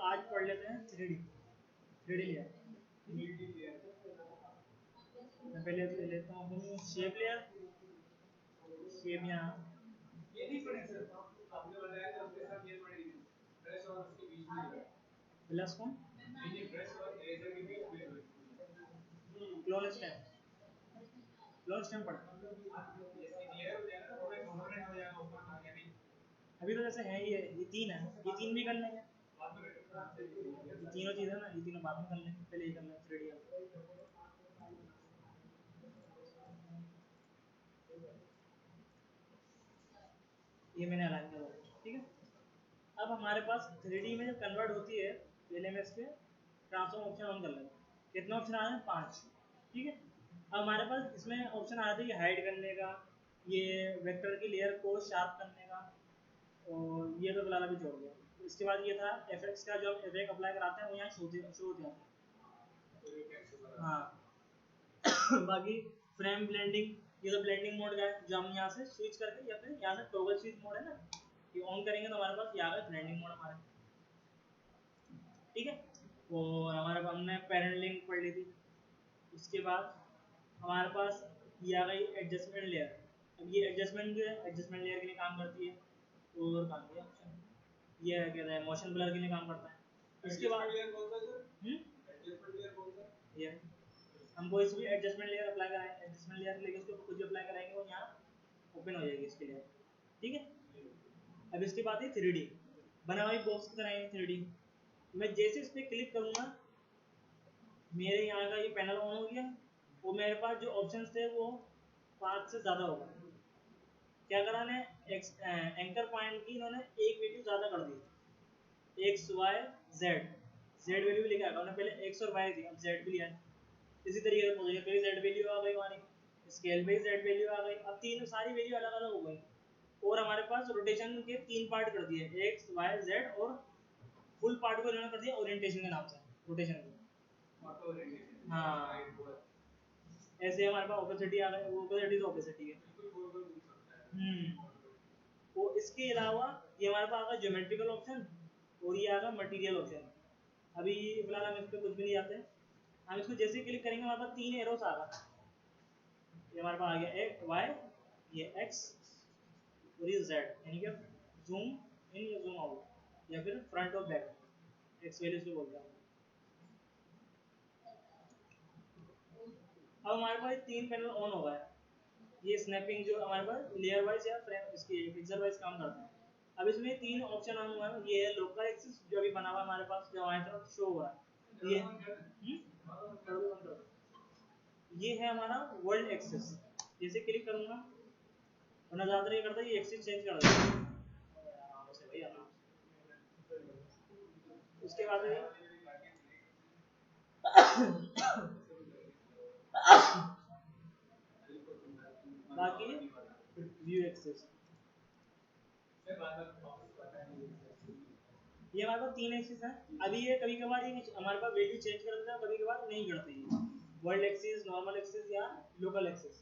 आज पढ़ लेते हैं 3D लेयर। मैं पहले ले लेता हूँ शेप लेयर। शेप यहाँ ये नहीं पढ़े सर, आपने बताया था उसके साथ ये पढ़ेंगे ब्रश और उसके बीच में प्लस कौन ये ब्रश और इरेजर के बीच में क्लोन स्टैम्प पढ़ा। जैसे क्लियर हो जाएगा ना पूरा कॉम्पोनेंट हो जाएगा ऊपर का यानी अभी तो जैसे है ये तीन है, ये तीन भी कर लेंगे। ये तीनों चीजें ना, ये तीनों बाद में कर लेंगे, पहले ये कर लेंगे 3D। ये मैंने अलाइन कर दिया, ठीक है। अब हमारे पास 3D में जब कन्वर्ट होती है, पहले मैं इसके ट्रांसफॉर्म ऑप्शन ऑन कर लेंगे। कितने ऑप्शन आ रहे हैं? 5, ठीक है। अब हमारे पास इसमें ऑप्शन आ रहा है हाइड करने का, ये वेक्टर की लेयर को शार्प करने का, और ये तो फिलहाल अभी छोड़ दिया। इसके बाद ये था एफएक्स का, जो हम इफेक्ट अप्लाई कराते हैं वो यहाँ शो हो जाता है। हाँ बाकी फ्रेम ब्लेंडिंग, ये तो ब्लेंडिंग मोड का है, जो हम यहाँ से स्विच करके या फिर यहाँ से टॉगल स्विच मोड है ना, ये ऑन करेंगे तो हमारे पास यहाँ पे ब्लेंडिंग मोड हमारे, ठीक है। और हमारे पास हमने पैरेंट लिंक पढ़ ली थी। उसके बाद हमारे पास ये आ गई एडजस्टमेंट लेयर। अब ये एडजस्टमेंट लेयर के लिए काम करती है, और काम किया ये कहता है मोशन ब्लर के लिए काम करता है। इसके बाद ये हम कोई सी भी एडजस्टमेंट लेयर अप्लाई कराएंगे, एडजस्टमेंट लेयर लेके उसको कुछ भी अप्लाई कराएंगे वो यहाँ ओपन हो जाएगी इसके लिए, ठीक है। अब इसके बाद है 3D बना हुई बॉक्स की तरह है 3D। मैं जैसे इस पर क्लिक करूंगा मेरे यहाँ का ये पैनल ऑन हो गया, वो मेरे पास जो ऑप्शंस थे वो 5 से ज़्यादा होगा। क्या करा ने एंकर पॉइंट की इन्होंने एक वैल्यू ज़्यादा कर दी, एक्स वाई जेड वैल्यू लेके आया। उन्होंने पहले एक्स और वाई थी, अब जेड भी लिया। इसी तरीके से पोजीशन पे जेड वैल्यू आ गई हमारी, स्केल पे जेड वैल्यू आ गई। अब तीन सारी वैल्यू अलग अलग हो गई, और हमारे पास रोटेशन के 3 पार्ट कर दिए, एक्स वाई जेड, और फुल पार्ट को इन्होंने कर दिया ओरिएंटेशन के नाम से, रोटेशन को। हाँ ऐसे हमारे पास ओपेसिटी आ गई, ओपेसिटी तो ओपेसिटी है। वो इसके अलावा ये हमारे पास आगा ज्योमेट्रिकल ऑप्शन, और ये आगा मटेरियल ऑप्शन। अभी फिलहाल हम इस पर कुछ भी नहीं आते, हम इसको जैसे क्लिक करेंगे हमारे पास 3 एरोस आ गए। ये हमारे पास आ गया एक वाई, ये एक्स और ये जेड, यानी कि जूम इन या जूम आउट या फिर फ्रंट और बैक, एक्स वैल्यू इसको बोलते हैं। अब हमारे पास 3 पैनल ऑन हो गए। ये स्नैपिंग जो हमारे पास लेयर वाइज या फ्रेम इसकी पिक्चर वाइज काम करता है। अब इसमें 3 ऑप्शन ऑन हुआ है। ये है लोकल एक्सिस जो अभी बना हुआ हमारे पास, जो हमारी तरफ शो हो रहा है। ये है हमारा वर्ल्ड एक्सिस। जैसे क्लिक करूंगा वरना ज्यादातर ये करता है ये एक्सिस चेंज कर देता है। उसके बाद बाकी व्यू एक्सिस, ये हमारे पास 3 एक्सिस है। अभी ये कभी कभार ये हमारे पास वैल्यू चेंज कर देता है, कभी कभार नहीं करते ये वर्ल्ड एक्सिस, नॉर्मल एक्सिस या लोकल एक्सिस।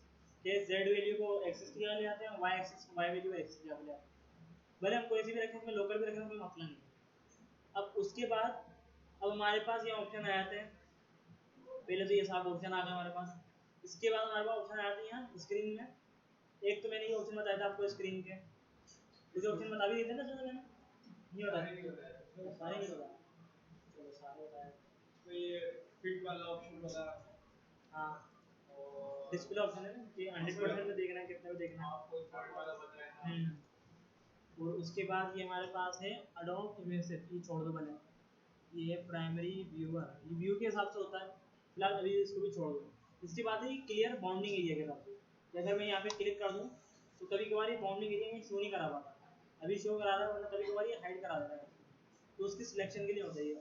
ये जेड वैल्यू को एक्सिस की जगह ले आते हैं, Y axis Y value axis की जगह ले आते हैं। भले हम कोई सी भी रखें, उसमें लोकल भी रखें, कोई मसला नहीं। अब उसके बाद अब हमारे पास ये ऑप्शन आ जाते हैं। पहले तो ये साफ ऑप्शन आ गए हमारे पास। इसके बाद हमारे पास ऑप्शन आ जाते हैं यहाँ स्क्रीन में। एक तो मैंने ये ऑप्शन बताया था आपको स्क्रीन के, कुछ ऑप्शन बता भी देते ना जो मैंने नहीं बताया, सारे नहीं बताया, चलो सारे बताया। तो ये फिट वाला ऑप्शन बता, हाँ डिस्प्ले ऑप्शन है कि 100% में देखना है, कितना में देखना है आपको थर्ड वाला बताया। और उसके बाद ये हमारे पास है अडोब इमेजेस, ये छोड़ दो भले, ये है प्राइमरी व्यूअर, ये व्यू के हिसाब से होता है, फिलहाल अभी इसको भी छोड़ दो। इसके बाद है क्लियर बाउंडिंग एरिया के हिसाब से। अगर मैं यहाँ पे क्लिक कर दूँ तो कभी कभार ये बाउंडिंग एरिया में शो नहीं करा पाता, अभी शो करा रहा है, वरना कभी कभार ये हाइड करा देता है, तो उसकी सिलेक्शन के लिए होता है ये।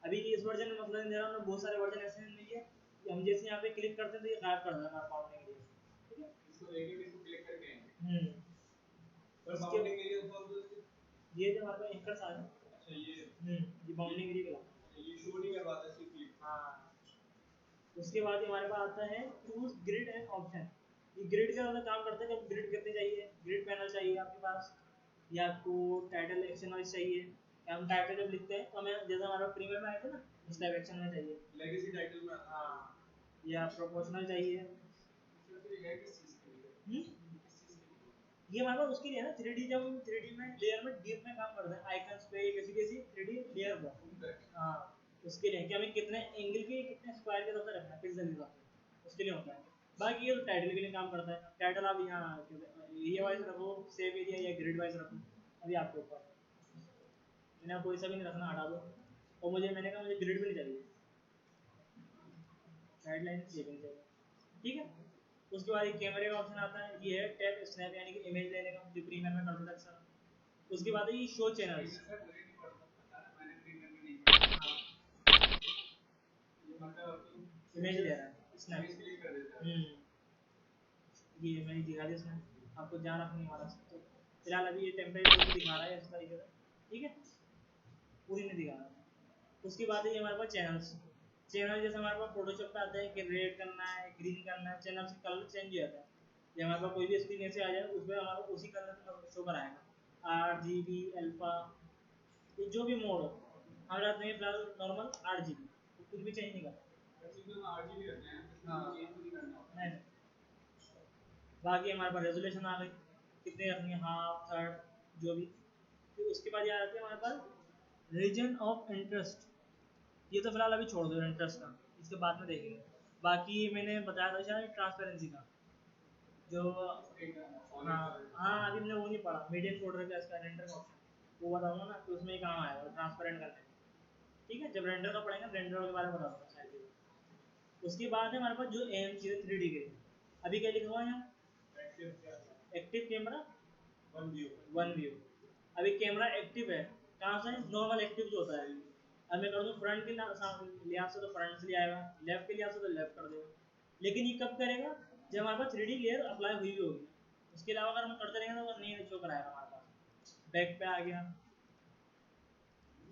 अभी इस वर्जन में मतलब दे रहा हूँ, बहुत सारे वर्जन ऐसे नहीं है कि हम जैसे यहाँ पे क्लिक करते हैं तो ये गायब कर देता है हमारा बाउंडिंग एरिया, ठीक है। इसको देखिए, इसको क्लिक करके पर बाउंडिंग एरिया बोल दो, ये जो हमारे पास एंकर्स आ रहे हैं। अच्छा ये बाउंडिंग एरिया का ये शो नहीं करवाता सिर्फ क्लिक। हाँ उसके बाद हमारे पास आता है चूज ग्रिड एंड ऑप्शन। ये ग्रिड का मतलब काम करता है, जब ग्रिड कितने चाहिए, ग्रिड पैनल चाहिए आपके पास, या आपको टाइटल एक्शन वाइज चाहिए, हम टाइटल जब लिखते हैं तो हमें जैसे हमारा प्रीमियर में आए थे ना उस डायरेक्शन में चाहिए। लेगेसी टाइटल में आता है। हाँ, या प्रोपोर्शनल चाहिए। इसमें तो ये है किस चीज़ के लिए? किस चीज़ के लिए? ये हमारे पास उसके लिए है ना 3D, जब हम 3D में लेयर में डीप में काम करते हैं आइकन्स पे किसी किसी 3D लेयर पर। हाँ, उसके लिए कि हमें कितने एंगल के कितने स्क्वायर के हिसाब से रखना है, पिक्सल के हिसाब से, उसके लिए होता है। बाकी ये तो टाइटल के लिए काम करता है। टाइटल आप यहाँ एरिया वाइज रखो, सेव एरिया या ग्रिड वाइज रखो, अभी आपके ऊपर। मैंने कोई सा भी नहीं रखना, हटा दो। और मैंने कहा मुझे ग्रिड भी नहीं चाहिए, गाइडलाइन ये भी नहीं चाहिए, ठीक है। उसके बाद एक कैमरे का ऑप्शन आता है, ये है टैप स्नैप, यानी कि इमेज लेने का, जो प्रीमियम में करते थे अक्सर। उसके बाद है ये शो चैनल्स। सर मुझे नहीं पता ना, मैंने प्रीमियर में नहीं किया। ये मतलब इमेज ले रहा है स्नैप। इमेज क्लिक कर देता है। ये मैंने दिखा दिया इसमें, आपको ध्यान रखना है हमारा। तो फिलहाल अभी ये टेम्परेरी दिखा रहा है इस तरीके से, ठीक है, पूरी नहीं दिखा रहा। उसके बाद ये हमारे पास चैनल्स। चैनल जैसे हमारे पास फोटोशॉप पे आता है कि रेड करना है, ग्रीन करना है, चैनल से कलर चेंज हो जाता है। ये हमारे पास कोई भी स्क्रीन ऐसे आ जाए उसमें हमारा उसी कलर में शो कराएगा, RGB, अल्फा, ये जो भी मोड हो। हम रहते हैं फिलहाल नॉर्मल RGB, तो कुछ भी चेंज नहीं करता। इसमें हम RGB रखते हैं, हाँ, चेंज नहीं करना होता। नहीं। बाकी हमारे पास रेजोल्यूशन आ गई, कितने रखनी है, हाफ, थर्ड, जो भी। फिर उसके बाद ये आती है हमारे पास रीजन ऑफ इंटरेस्ट। ये तो फिलहाल अभी छोड़ दो इंटरेस्ट का, इसके बाद में देखेंगे। बाकी मैंने बताया था शायद ट्रांसपेरेंसी का, जो हाँ हाँ अभी हमने वो नहीं पढ़ा, मीडियम फोल्डर का इसका रेंडर का ऑप्शन, वो बताऊंगा ना, तो उसमें ही काम आएगा ट्रांसपेरेंट करने में, ठीक है। जब रेंडर का पढ़ेंगे रेंडर के बारे में बता दूंगा सारी चीज़ें। उसके बाद है हमारे पास जो एम चीज़ है 3D के लिए, अभी क्या लिखा हुआ है यहाँ, एक्टिव कैमरा वन व्यू। अभी कैमरा एक्टिव है कहाँ से, नॉर्मल एक्टिव जो होता है। अब मैं कर दूँ फ्रंट के लिहाज से तो फ्रंट से ले आएगा, लेफ्ट के लिहाज से तो लेफ्ट कर देगा। लेकिन ये कब करेगा, जब हमारे पास 3D लेयर अप्लाई हुई भी होगी। उसके अलावा अगर हम करते रहेंगे तो वो नहीं शो कराएगा हमारे पास। बैक पे आ गया,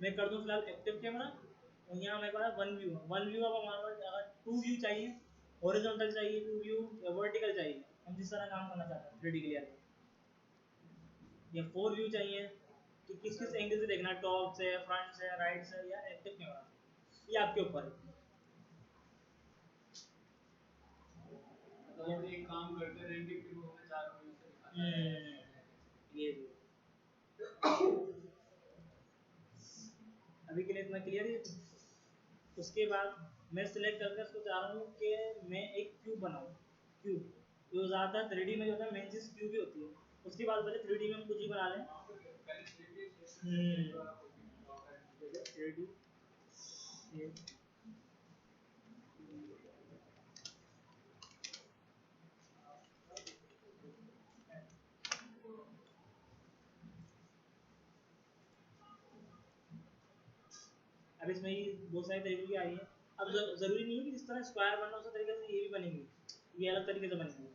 मैं कर दूँ फिलहाल एक्टिव कैमरा, और यहाँ मेरे पास वन व्यू है। वन व्यू अब हमारे पास अगर टू व्यू चाहिए, हॉरिजॉन्टल चाहिए टू व्यू, या वर्टिकल चाहिए, हम जिस तरह काम करना चाहते हैं 3D के लिए, या फोर व्यू चाहिए कि किस किस एंगल से देखना, टॉप से, फ्रंट से, राइट से, या एक्टिव कैमरा, ये आपके ऊपर है। तो हम एक काम करते रहेंगे फिर वो हमें चारों व्यू से दिखाता है। ये भी अभी के लिए इतना क्लियर है। उसके बाद मैं सिलेक्ट करके उसको चाह रहा हूँ कि मैं एक क्यूब बनाऊँ। क्यूब जो ज़्यादातर 3D में जो होता है मेन चीज़ क्यूब ही होती है। उसके बाद पहले 3D में हम कुछ ही बना लें। थ्री डी अब इसमें ही बहुत सारे तरीके की आई है। अब जरूरी नहीं है कि जिस तरह स्क्वायर बनना उसी तरीके से ये भी बनेंगी, ये अलग तरीके से बनेंगी।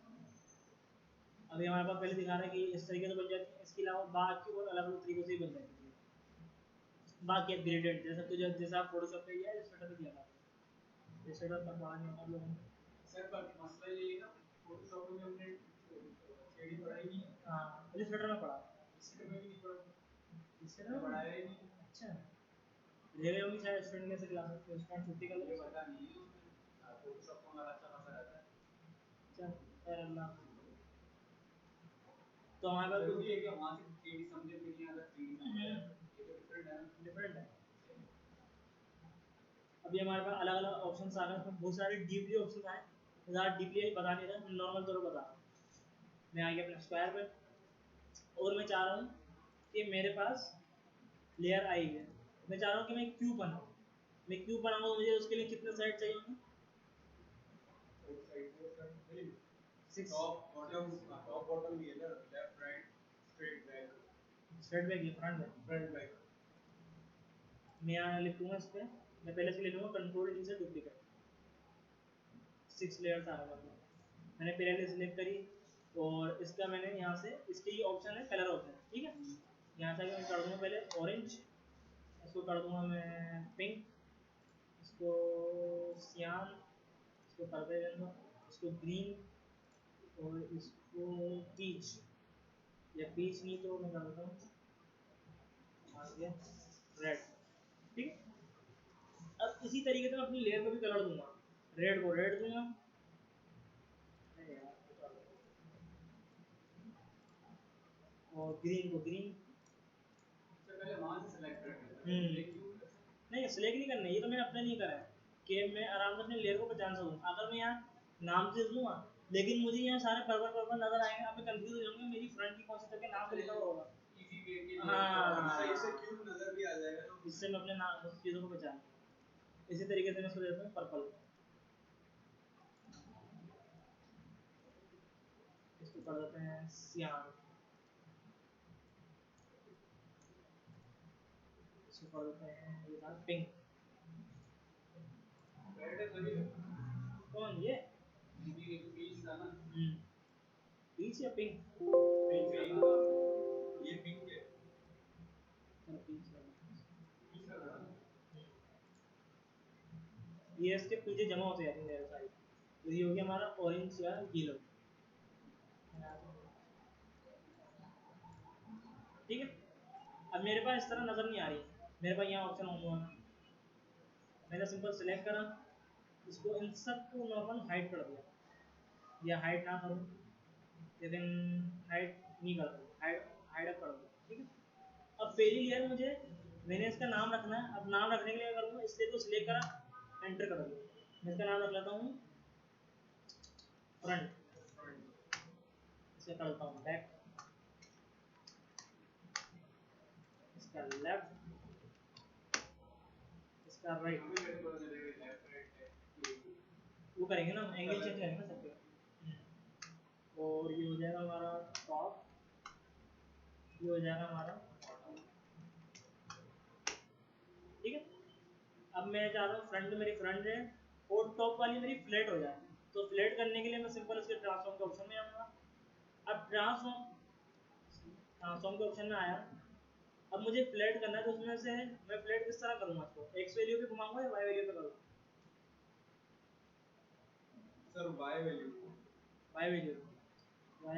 अभी हमारे पास पहले दिखा रहा है कि इस तरीके से बन जाती है, इसके अलावा बाकी और अलग अलग तरीकों से ही बन जाती है। बाकी अब ग्रेडेड जैसा तो जैसा आप फोटोशॉप पे किया है इलस्ट्रेटर पे किया था, इलस्ट्रेटर पर पढ़ा नहीं हम लोगों ने। सर पर मसला ये है ना, फोटोशॉप में हमने 3D पढ़ाई नहीं है। हाँ, इलस्ट्रेटर में पढ़ा, इसमें भी नहीं पढ़ा, इससे ना पढ़ाया ही नहीं। अच्छा ले गए होंगे शायद स्टूडेंट कैसे क्लास में, स्टूडेंट छुट्टी कर ये लो। पता नहीं है उसमें, फोटोशॉप का हमारा अच्छा खासा रहता है। चल खैर अल्लाह। तो हमारे पास जरूरी है कि वहाँ से 3D समझे, फिर यहाँ अगर 3D समझे, ये तो डिफरेंट है ना। डिफरेंट है। अभी हमारे पास अलग अलग ऑप्शंस आ गए, उसमें बहुत सारे डीपली ऑप्शन आए, ज़्यादा डीपली बता नहीं रहा, नॉर्मल तौर पर बता रहा हूँ। मैं आ गया अपने स्क्वायर पे, और मैं चाह रहा हूँ कि मेरे पास लेयर आई है, मैं चाह रहा हूँ कि मैं क्यूब बनाऊँ। मैं क्यूब बनाऊँगा, मुझे उसके लिए कितने साइड चाहिए होंगे, सिक्स। टॉप बॉटम भी है ना, left right straight back, straight back, front back. मैं यहाँ लिखूँगा इस पर, मैं पहले से ले लूँगा कंट्रोल डी से डुप्लीकेट, 6 लेयर्स आ रहा है। मैंने पहले सिलेक्ट करी, और इसका मैंने यहाँ से, इसके ये ऑप्शन है कलर ऑप्शन, ठीक है। यहाँ से मैं कर दूँगा पहले ऑरेंज, इसको कर दूँगा मैं पिंक, इसको सियान, इसको पर्पल दूँगा, इसको ग्रीन, और इसको पीच, या पीच नहीं तो मैं कर देता हूँ आ गया इसी तरीके से मैं अपनी लेयर को भी कलर दूंगा। रेड को रेड दूंगा, और ग्रीन को ग्रीन। पहले वहां से सेलेक्ट करना है। नहीं सिलेक्ट नहीं करना, ये तो मैंने अपने लिए करा है कि मैं आराम से अपने लेयर को पहचान सकूँ। अगर मैं यहाँ नाम से दूंगा लेकिन मुझे यहाँ सारे पर्पल पर्पल नजर आएंगे, अब मैं कंफ्यूज हो जाऊंगा मेरी फ्रंट की कौन सी करके नाम से लिखा हुआ होगा। इजी वे के लिए हाँ, सही से क्यूब नजर भी आ जाएगा ना, इससे मैं अपने नाम चीज़ों को पहचान। इसी तरीके से मैं इसको देता हूँ पर्पल, इसको कर देते हैं सियान, इसको कर देते हैं ये था पिंक। रेड है तभी कौन ये? ये पीच था ना, पीच या पिंक? पिंक था, ये पिंक है, पीच है। पीच का था। ये इसके पीछे जमा होते जाते हैं मेरे साइड, तो ये हो गया हमारा ऑरेंज या येलो। ठीक है, अब मेरे पास इस तरह नजर नहीं आ रही, मेरे पास यहाँ ऑप्शन होगा, मैंने सिंपल सेलेक्ट करा, इसको इन सब को नॉर्मल हाइड कर दिया, या हाइड ना करूँ लेकिन हाइड नहीं कर दूँ, हाइड अप कर दूँ। ठीक है, अब पहली लेयर मुझे मैंने इसका नाम रखना है। अब नाम रखने के लिए करूँगा, इसलिए तो सिलेक्ट करा, एंटर कर दिया, मैं इसका नाम रख लेता हूँ फ्रंट, इसे करता हूँ बैक, इसका लेफ्ट, इसका राइट, वो करेंगे ना, एंगल चेंज करेंगे ना सबके। और ये हो जाएगा हमारा टॉप, ये हो जाएगा हमारा बॉटम। ठीक है, अब मैं चाह रहा हूँ फ्रंट मेरी फ्रंट है और टॉप वाली मेरी फ्लैट हो जाए, तो फ्लैट करने के लिए मैं सिंपल इसके ट्रांसफॉर्म के ऑप्शन में आऊँगा। अब ट्रांसफॉर्म के ऑप्शन में आया, अब मुझे फ्लैट करना है, तो उसमें से मैं फ्लैट किस तरह करूँगा, इसको एक्स वैल्यू पे घुमाऊंगा या वाई वैल्यू पे करूँगा? Sir Y value Y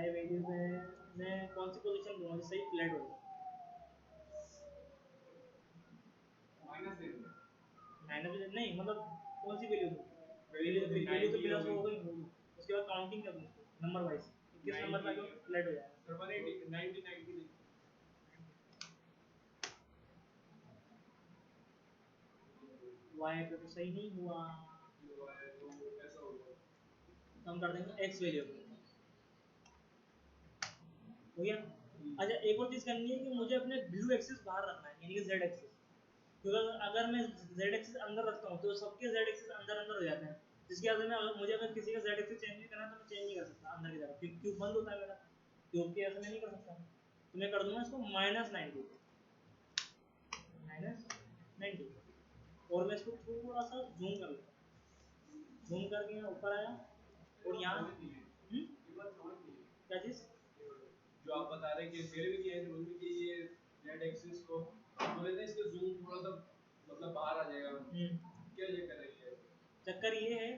value पे मैं कौन सी पोजीशन दूंगा जिससे ही फ्लैट हो? माइनस नहीं, मतलब कौन सी वैल्यू दूँ? वैल्यू तो प्लस हो गई, उसके बाद काउंटिंग कर दूँ नंबर वाइज, किस नंबर पे आके फ्लैट हो जाएगा? सर 180 90 90 वाई पे तो सही नहीं हुआ, ऐसा होगा, तो हम कर देंगे एक्स वैल्यू पे, हो गया। अच्छा, एक और चीज़ करनी है कि मुझे अपने ब्लू एक्सिस बाहर रखना है, यानी कि जेड एक्सिस, क्योंकि अगर मैं जेड एक्सिस अंदर रखता हूँ तो सबके जेड एक्सिस अंदर अंदर हो जाते हैं, जिसकी वजह से मुझे अगर किसी का जेड एक्सिस चेंज नहीं करना है तो मैं चेंज नहीं कर सकता अंदर की तरफ, क्योंकि क्यूब बंद होता है मेरा, क्यूब के ऐसे मैं नहीं कर सकता, तो मैं कर दूंगा इसको -90, -90, और मैं इसको थोड़ा सा जूम कर लूँगा, जूम करके यहाँ ऊपर आया और यहाँ क्या चीज़ जो आप बता रहे हैं कि मेरे भी ये समझ में कि ये जेड एक्सिस को बोले थे इसका जूम थोड़ा सा मतलब बाहर आ जाएगा, क्या चक्कर है ये? चक्कर ये है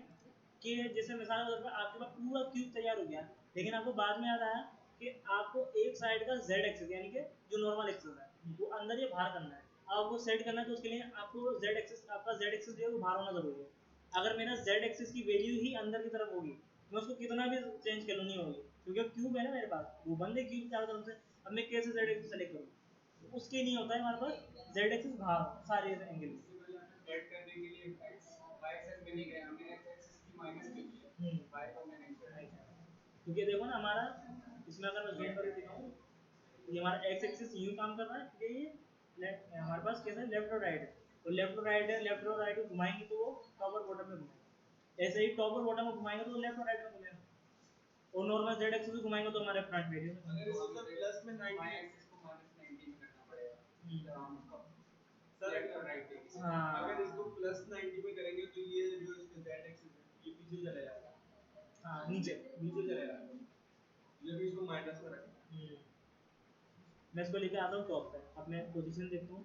कि जैसे मिसाल के तौर पर आपके पास पूरा क्यूब तैयार हो गया, लेकिन आपको बाद में याद आया कि आपको एक साइड का जेड एक्सिस यानी कि जो नॉर्मल एक्सिस है वो अंदर या बाहर करना है, आपको सेट करना है, तो उसके लिए आपको जेड एक्सिस, आपका जेड एक्सिस जो है वो बाहर होना जरूरी है। अगर मेरा जेड एक्सिस की वैल्यू ही अंदर की तरफ होगी, मैं उसको कितना भी चेंज कर लूँ नहीं होगी, क्योंकि क्यूब है ना मेरे पास, वो बंद है क्यूब चारों तरफ से, अब मैं कैसे जेड एक्सिस सेलेक्ट करूँ? उसके लिए होता है हमारे पास जेड एक्सिस बाहर सारे एंगल। सेट करने के लिए y एक्सिस पे नहीं गए, हमने x एक्सिस की माइनस की है, y को मैंने क्योंकि देखो ना हमारा इसमें अगर मैं जूम करके दिखाऊं, ये हमारा एक्स एक्सिस यूं काम कर रहा है, क्योंकि ये हमारे पास कैसे लेफ्ट और राइट है, तो लेफ्ट और राइट है, लेफ्ट और राइट को घुमाएंगे तो वो टॉप और बॉटम में घुमाएगा, ऐसे ही टॉप और बॉटम में घुमाएंगे तो लेफ्ट और राइट में घुमाएगा, और नॉर्मल जेड एक्सिस में घुमाएंगे तो हमारे फ्रंट में अगर इसको प्लस में 90 y एक्सिस को माइनस 90 में करना पड़ेगा, जब हम उसको सर लेफ्ट और राइट देंगे, अगर इसको प्लस 90 में करेंगे तो ये जो इसका z एक्सिस है ये पीछे चला जाएगा, हाँ नीचे चला जाएगा, जब इसको माइनस में रखें। मैं इसको लेके आता हूँ टॉप पे, अब मैं पोजीशन देखता हूँ,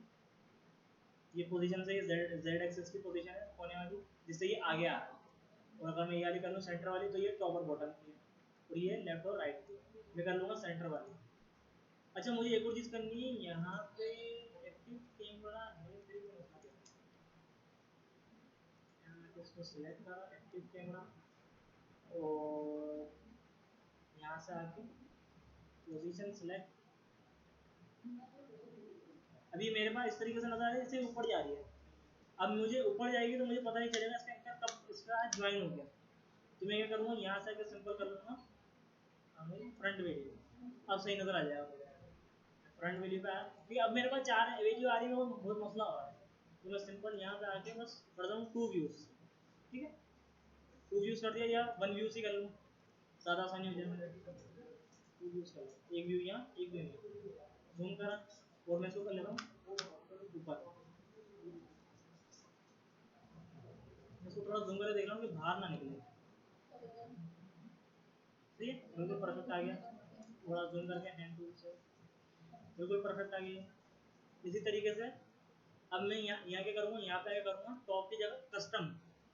ये पोजीशन से ये जेड एक्सिस की पोजीशन है कोने वाली, जिससे ये आगे आ रहा है, और अगर मैं ये वाली कर लूँ सेंटर वाली तो ये टॉप और बॉटम की है, और ये लेफ्ट और राइट की है, मैं कर लूँगा सेंटर वाली। अच्छा, मुझे एक और चीज़ करनी है, यहाँ पे एक्टिव कैमरा है, इसको सिलेक्ट करा एक्टिव कैमरा और यहाँ से आके पोजीशन सिलेक्ट। अभी मेरे पास इस तरीके से नजर आ रही है, इससे ऊपर जा रही है। अब मुझे ऊपर जाएगी तो मुझे पता नहीं चलेगा इसका एंकर कब इसका ज्वाइन हो गया। तो मैं क्या करूँगा, यहाँ से आके सिंपल कर लूँगा फ्रंट वैल्यू। अब सही नजर आ जाएगा फ्रंट वैल्यू पे। क्योंकि अब मेरे पास 4 वैल्यू आ रही है, वो बहुत मसला हो रहा है। तो मैं सिंपल यहाँ पे आके बस कर दूँ 2 व्यूज। ठीक है, 2 व्यूज कर दिया, या 1 व्यू ही कर लूँ, ज़्यादा आसानी हो जाए मेरे। 2 व्यूज कर लूँ, एक व्यू यहाँ एक व्यू यहाँ, जूम करा और मैं इसको कर लेता हूँ ऊपर। इसको थोड़ा जूम करके देख रहा हूँ कि बाहर ना निकले। ठीक है, बिल्कुल परफेक्ट आ गया। थोड़ा जूम करके हैंड टूल से बिल्कुल परफेक्ट आ गया। इसी तरीके से अब मैं यहाँ क्या करूँगा, यहाँ पे क्या करूँगा, टॉप की जगह कस्टम।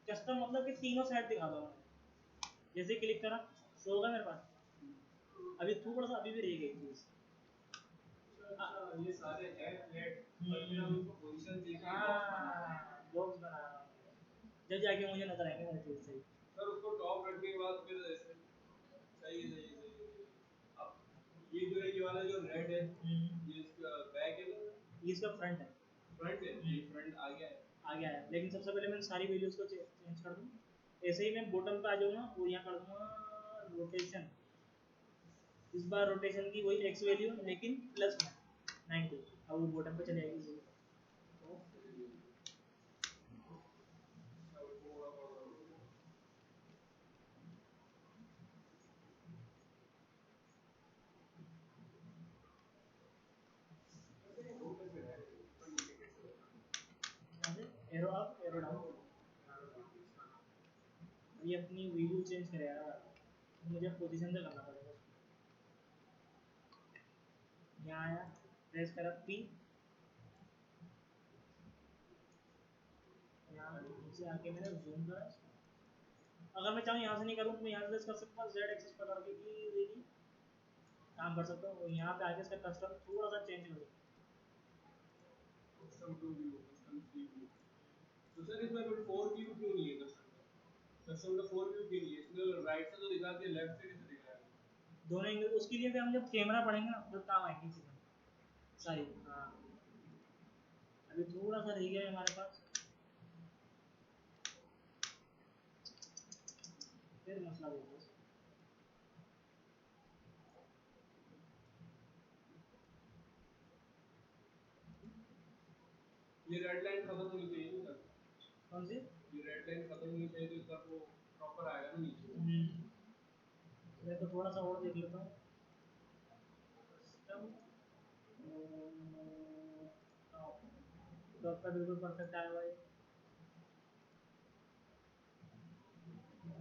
कस्टम मतलब कि तीनों साइड दिखा दो। जैसे क्लिक करा शो होगा मेरे पास। अभी थोड़ा सा अभी भी रह गई चीज। ये सारे हैं फ्लैट, पर फिर हम उनको पोजीशन देके बॉक्स बना रहा हूँ, जब जाके मुझे नजर आएंगे वो चीज सही। सर उसको टॉप रखने के बाद फिर ऐसे सही सही। अब ये जो है, ये वाला जो रेड है, ये इसका बैक है ना, ये इसका फ्रंट है। फ्रंट है, ये फ्रंट आ गया है, आ गया है। लेकिन सबसे पहले मैं सारी वैल्यूज को चेंज कर दूँ। ऐसे ही मैं बॉटम पे आ जाऊँगा और यहाँ कर दूँगा रोटेशन। इस बार रोटेशन की वही एक्स वैल्यू लेकिन प्लस 90। अब वो बॉटम पे चले जाएगी। एरो अप एरो डाउन, ये अपनी वैल्यू चेंज करेगा, मुझे पोजीशन से करना पड़ेगा। यहाँ आया, प्रेस करा पी, यहाँ नीचे आके मैंने जूम करा। अगर मैं चाहूँ यहाँ से नहीं करूँ तो मैं यहाँ से प्रेस कर सकता हूँ, जेड एक्सिस पकड़ के की काम कर सकता हूँ। यहाँ पे आके इसका कस्टम थोड़ा सा चेंज कर सकता हूँ, custom to view, custom 3 view. तो सर इसमें फिर 4 व्यू क्यों नहीं है कस्टम का? कस्टम का 4 व्यू क्यों नहीं है? इसमें राइट से तो दिखा दिया, लेफ्ट से कैसे दिख रहा है? दोनों एंगल। उसके लिए भी हम जब कैमरा पढ़ेंगे ना तो काम आएंगी चीज़ें सारी। हाँ, अभी थोड़ा सा रह गया है हमारे पास, फिर मसला होगा। ये रेड लाइन खत्म होनी चाहिए सर। कौन सी? ये रेड लाइन खत्म होनी चाहिए तो सर वो प्रॉपर आएगा ना नीचे। मैं तो थोड़ा सा और देख लेता हूँ। टॉप का बिल्कुल परफेक्ट आया भाई।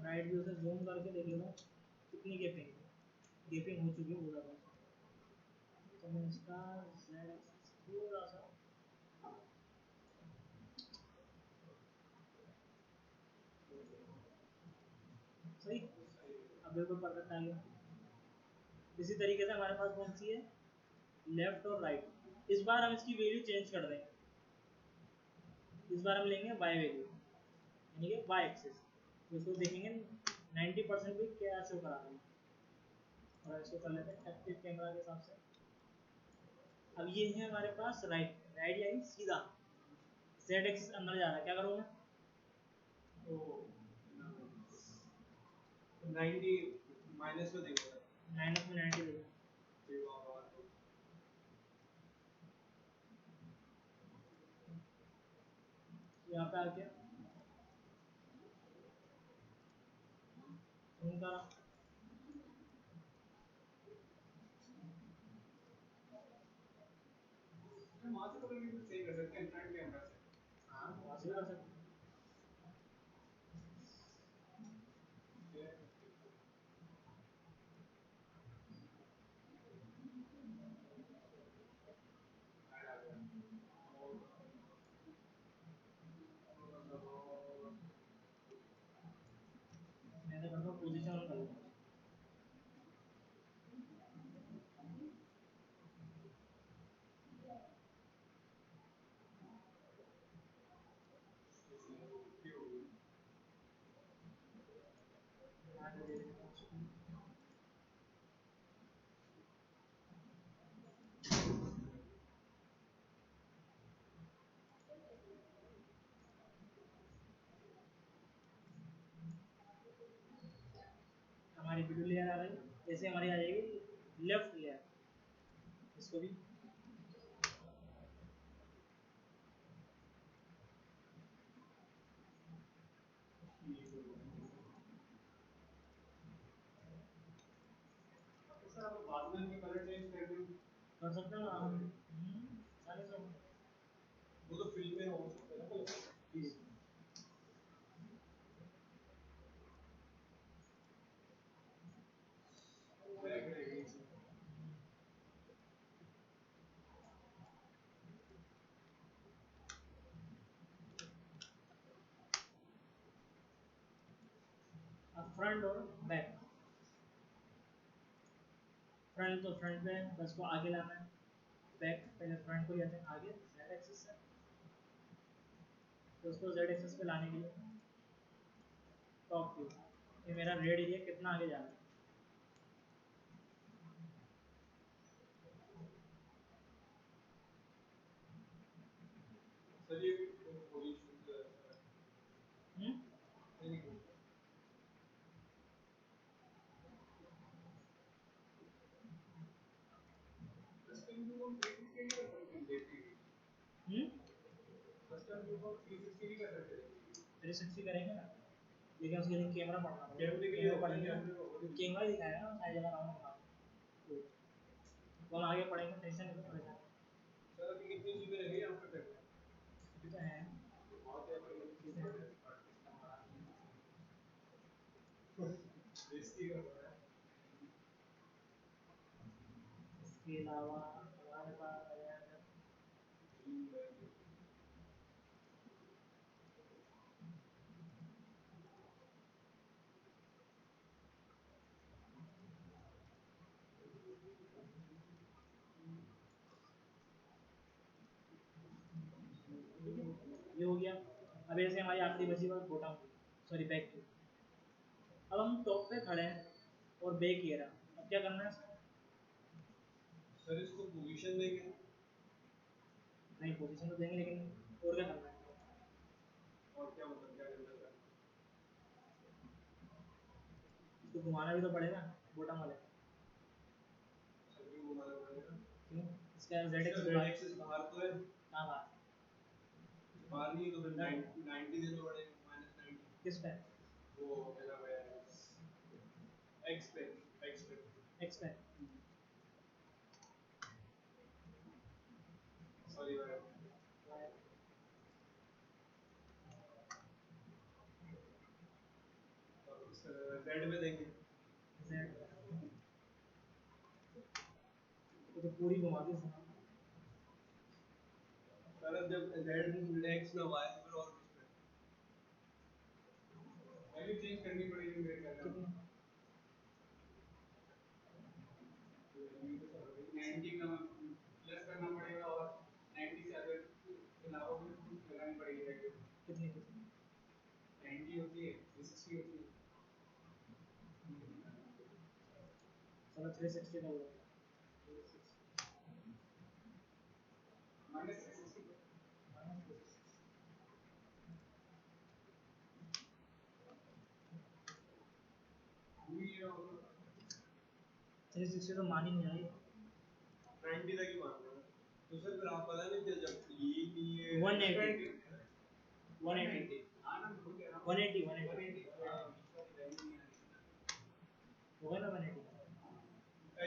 राइट व्यू से जूम करके देख लेता हूँ कितनी गेपिंग हो चुकी है बहुत ज़्यादा। तो मैं इसका थोड़ा सा सही, अब बिल्कुल परफेक्ट आ गया। इसी तरीके से हमारे पास कौन सी है, लेफ्ट और राइट। इस बार हम इसकी वैल्यू चेंज कर देंगे। इस बार हम लेंगे वाई वैल्यू, यानी कि वाई एक्सिस। तो इसको देखेंगे 90% भी क्या शो करा रहा है। और इसको कर लेते हैं एक्टिव कैमरा के हिसाब से। अब ये है हमारे पास राइट, राइट यानी सीधा, जेड एक्सिस अंदर जा रहा है। क्या करूँगा, तो 90 माइनस में देखो, माइनस में 90 देगा। यहाँ पे आके उनका वहाँ से तो सही कर सकते हैं फ्रंट कैमरा से। हाँ वहाँ से कर सकते हैं। मैं तो करता हूँ पोजीशन ऑन कर लेता हूँ। हमारी वीडियो लेयर आ गई। ऐसे हमारी आ जाएगी लेफ्ट लेयर, इसको भी सर आप बाद में कलर चेंज कर दें, कर सकते हैं हम। सारे सब वो तो फिल में हो सकता है ना प्लीज। ब्लैक रहेगी फ्रंट और बैक। फ्रंट तो फ्रंट में बस को आगे लाना है, बैक पहले फ्रंट को लेते हैं आगे जेड एक्सिस से, तो उसको जेड एक्सिस पे लाने के लिए टॉप व्यू, ये मेरा रेड एरिया कितना आगे जा रहा है। सर ये पोजीशन कस्टम व्यू को 360 नहीं कर सकते देखिए, कस्टम व्यू को 360 नहीं कर सकते 360 करेंगे ना, लेकिन उसके लिए कैमरा पड़ना पड़ेगा, कैमरे के लिए पड़ेगा कैमरा दिखाएगा ना सारी जगह राउंड बना, तो हम आगे पढ़ेंगे, टेंशन नहीं पड़ेगा। सर अभी कितनी जीबी रह गई आपका करना ये तो है बहुत है पर बेइज्जती कर रहा है। इसके अलावा हमारे पास आ जाएगा ये हो गया। अब ऐसे हमारी आखिरी बची बात बॉटम, सॉरी बैक की। अब हम टॉप पे खड़े हैं और बैक ये रहा, अब क्या करना है सर इसको पोजीशन देंगे, नहीं पोजीशन तो देंगे लेकिन और क्या करना है, और क्या मतलब क्या करना है इसको घुमाना भी तो पड़ेगा बॉटम वाले, सर क्यों घुमाना पड़ेगा, क्यों इसका जेड एक्सिस बाहर तो है, कहाँ बाहर, बाहर नहीं है तो फिर 90 देना पड़ेगा -90 किस पे, वो मेरा है एक्स पे एक्स पे, सॉरी भाई जेड में देंगे, जेड तो पूरी घुमा दी इसने। सर अब जब जेड एक्स में वाई तो फिर और किस पे वैल्यू चेंज करनी पड़ेगी मेरे ख्याल कितनी में 90 का प्लस करना पड़ेगा और 90 से अगर अलावा कोई कुछ लगानी पड़ेगी वैल्यू, कितनी कितनी 90 होती है 360 होती है चलो 360 का हो गया। -360 हुई है और 360 तो मान ही नहीं आई, 90 तक ही मारना है तो सर फिर आप पता नहीं जब ये नहीं है 180 180 हाँ ना भूल गया 180 180 हो गया ना 180।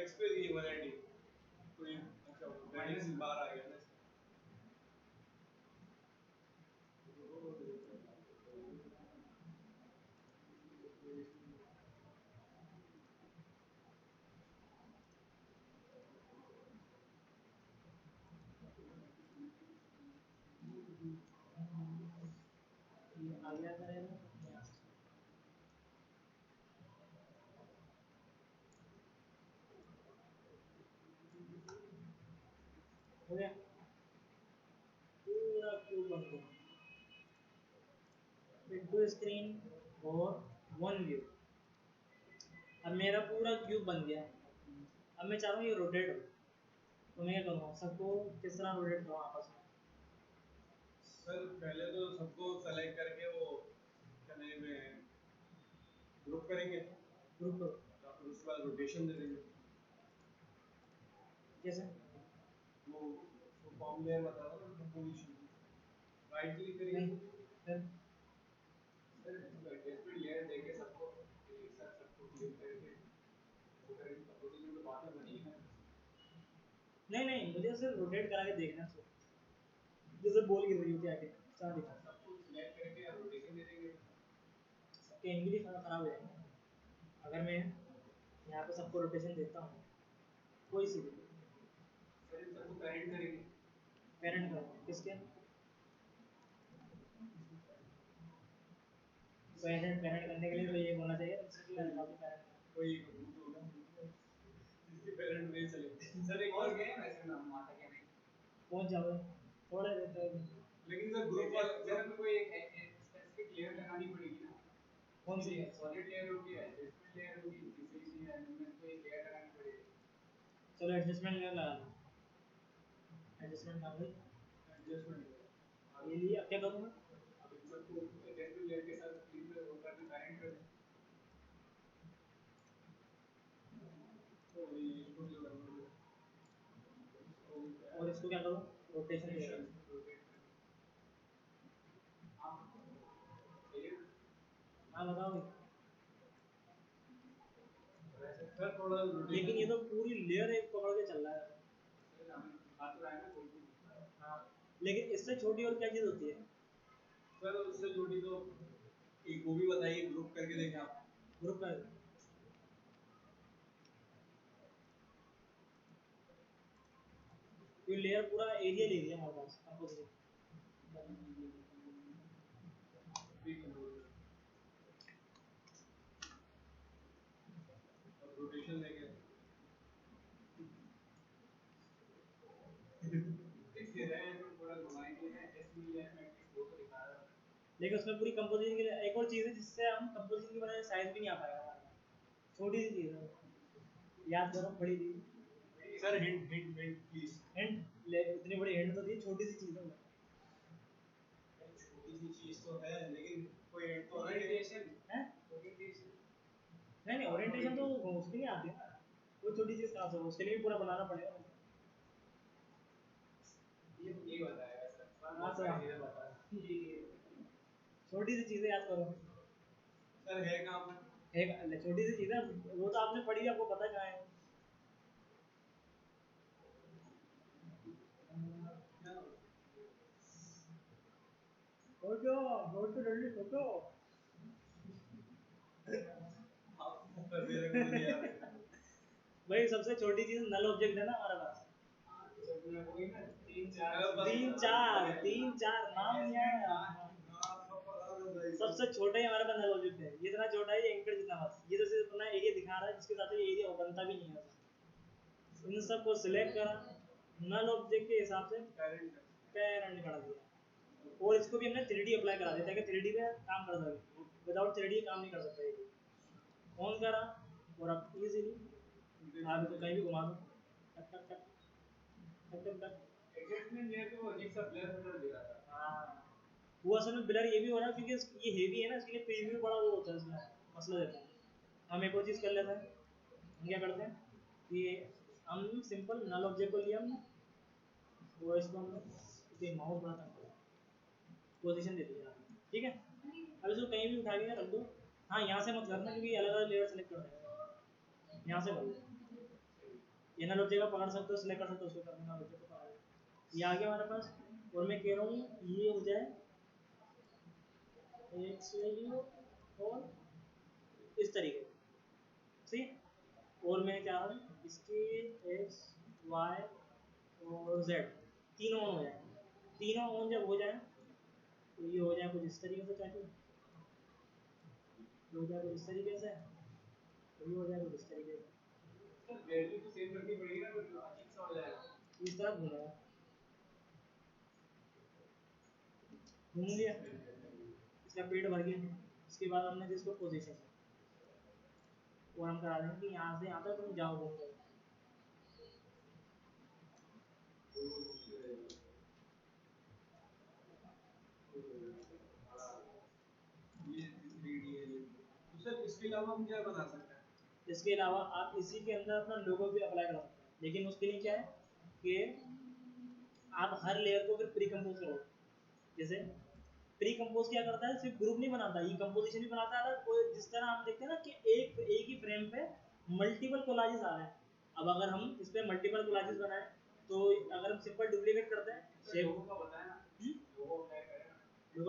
एक्स पे ये 180 तो ये अच्छा माइनस बार आ गया ना ये आ गया करेगा यहाँ से। हो गया पूरा क्यूब बन गया, टू स्क्रीन और वन व्यू। अब मेरा पूरा क्यूब बन गया, अब मैं चाह रहा हूँ ये रोटेट हो, तो मैं क्या करूँगा सबको किस तरह रोटेट करूँ आपस में, सर पहले तो सबको सेलेक्ट करके वो क्या नाम है ग्रुप करेंगे ग्रुप करो, उसके बाद रोटेशन दे देंगे। कैसे? वो फॉर्म लेयर बता रहा हूँ कंपोजिशन, राइट क्लिक करिए फिर सर एडजस्टमेंट लेयर देके सबको एक साथ सबको क्लिक करके वो करेंगे कंपोजिशन तो बाद में बनेगी ना। नहीं मुझे सिर्फ रोटेट करा के देखना है, जैसे बॉल गिर रही होती है आगे साथ दिखा। सबको सिलेक्ट करके रोटेशन दे देंगे। सबके एंगल ही खराब हो जाएंगे अगर मैं यहाँ पे सबको रोटेशन देता हूँ कोई सी भी। सर सबको पेरेंट करेंगे। पेरेंट का किसके? पेरेंट करने के लिए तो ये होना चाहिए कोई रूट होगा जिसके पेरेंट नहीं चले। सर एक और गेम ऐसे नाम माता के नहीं पहुंच जाओ थोड़ा देते हैं। लेकिन सर ग्रुप वाला सर हमें कोई एक स्पेसिफिक लेयर लगानी पड़ेगी ना। कौन सी? सॉलिड लेयर होगी, एडजस्टमेंट लेयर होगी, पीसीबी एलिमेंट को एक लेयर लगानी पड़ेगी। चलो एडजस्टमेंट लेयर लगा लो। एडजस्टमेंट नाम लो। एडजस्टमेंट ये लिए अब क्या करूँगा? अब इन सबको एडजस्टमेंट लेयर के साथ क्लिक कर वो करके पेरेंट कर दें। तो ये इसको जो और इसको क्या करूँ? रोटेशन रोटेट हाँ बताओ। सर थोड़ा लेकिन ये तो पूरी लेयर एक पकड़ के चल रहा है। बात तो है ना कोई भी। हाँ लेकिन इससे छोटी और क्या चीज़ होती है? सर उससे छोटी तो एक वो भी बताइए, ग्रुप करके देखें आप। ग्रुप का ये लेयर पूरा एरिया ले लिया हमारे पास कंपोजिशन। रोटेशन लेंगे पूरा घुमाएंगे एडजस्टमेंट लेयर में वो तो दिखा रहा है। लेकिन उसमें पूरी कंपोजिशन के लिए एक और चीज़ है जिससे हम कंपोजिशन की वजह से साइज भी नहीं आ पाएगा हमारे पास। छोटी सी चीज़ है, याद करो बड़ी थी। Sir hint hint hint please. Hint ले, इतनी बड़ी हिंट तो थी, छोटी सी चीज़ है। छोटी सी चीज तो है लेकिन कोई हिंट तो ओरिएंटेशन है? नहीं ओरिएंटेशन तो उसके लिए आती है ना। कोई छोटी चीज़ कहाँ से हो, उसके लिए भी पूरा बनाना पड़ेगा। ये बताया सर। हाँ सर छोटी सी चीज़ें याद करो। सर है कहाँ पर? एक छोटी सी चीज़ है, वो तो आपने पढ़ी, आपको पता कहाँ है। सोचो सोचो जल्दी सोचो। भाई सबसे छोटी चीज़ नल ऑब्जेक्ट है ना हमारे पास। तीन चार नाम नहीं आया। सबसे छोटा ही हमारे पास नल ऑब्जेक्ट है, ये इतना छोटा है, ये एंकर जितना बस। ये तो सिर्फ अपना एरिया दिखा रहा है, जिसके साथ ये एरिया बनता भी नहीं है। इन सबको सिलेक्ट करा, नल ऑब्जेक्ट के हिसाब से पेरेंट कर दिया, और इसको भी हमने 3D अप्लाई करा दिया ताकि 3D पे काम कर सके। विदाउट 3D काम नहीं कर सकता। ऑन करा और अब इजीली आप तो कहीं भी घुमा दो, टक टक टक टक टक टक। एडजस्टमेंट लेयर तो अजीब सा ब्लर ब्लर दे रहा था। हाँ वो असल में ब्लर ये भी हो रहा है क्योंकि ये हेवी है ना, इसके लिए प्रीव्यू बड़ा वो होता है, इसमें मसला देता है। हम एक और चीज़ कर लेते हैं, हम क्या करते हैं कि हम सिंपल नल ऑब्जेक्ट को लिया हमने, वो इसको हमने माउस बनाता पोजीशन दे दिया, ठीक है। अब इसको कहीं भी उठा के रख दो। हाँ यहाँ से मत करना क्योंकि अलग अलग लेयर सेलेक्ट कर देगा, यहाँ से कर लो। ये नल ऑब्जेक्ट का पकड़ सकते हो, सिलेक्ट कर सकते हो, उसको कर देना ऑब्जेक्ट को पकड़। ये आ गया हमारे पास, और मैं कह रहा हूँ ये हो जाए एक से और इस तरीके से, और मैं चाह रहा हूँ इसके एक्स वाई और जेड तीनों ऑन हो जाए। तीनों ऑन जब हो जाए तो ये हो जाए कुछ इस तरीके से, चाहे हो जाए कुछ इस तरीके से, तो ये हो जाए कुछ इस तरीके से। सर वैल्यू तो सेम रखनी पड़ेगी ना, फिर अजीब सा हो जाएगा। इस तरह घूमेगा, घूम लिया, इसका पेट भर गया। इसके बाद हमने जिसको पोजीशन और हम करा देंगे कि यहाँ से यहाँ तक तुम जाओ घूम जाओ। ये 3D है। तो सर इसके अलावा हम क्या बना सकते हैं? इसके अलावा आप इसी के अंदर अपना लोगो भी अप्लाई कर सकते हैं, लेकिन उसके लिए क्या है कि आप हर लेयर को फिर प्री कंपोज करो। जैसे प्री कंपोज क्या करता है, सिर्फ ग्रुप नहीं बनाता, ये कंपोजिशन भी बनाता है। जिस तरह हम देखते हैं ना कि एक ही फ्रेम पे मल्टीपल कोलाजेस आ रहे हैं, अब अगर हम इस पे मल्टीपल कोलाजेस बनाए तो अगर हम सिंपल डुप्लीकेट करते हैं शेप का बताया ना, लोगो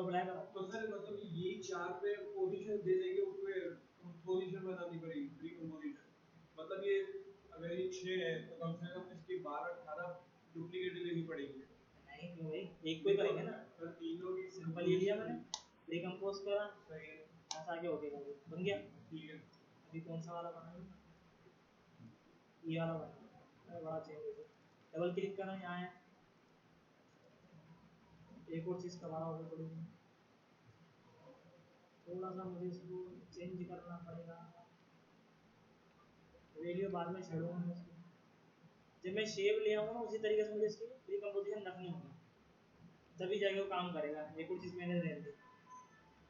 अप्लाई करो तो सर मतलब ये 4 पे पोजीशन दे देंगे, उसमें पोजीशन बनानी पड़ेगी प्री कंपोजिशन। मतलब ये अगर ये 6 है तो कम से कम इसकी 12-18 डुप्लीकेट लेनी पड़ेगी। नहीं क्यों भाई, एक कोई करेंगे ना, सर तीनों की सिंपल ये लिया मैंने, प्री कंपोज करा, सही है, ऐसा आगे हो गया, बन गया। ठीक है। अभी कौन सा वाला बना, ये वाला बना, बड़ा चेंज हो गया। डबल क्लिक करना, यहाँ है एक और चीज़ का बड़ा होगा पड़ेगी, थोड़ा सा मुझे इसको चेंज करना पड़ेगा। वीडियो बाद में छेड़ूंगा मैं इसको, जब मैं शेप ले आऊँगा ना उसी तरीके से मुझे इसकी प्री कंपोजिशन रखनी होगी, तभी जाके वो काम करेगा। एक और चीज़ मैंने ध्यान दी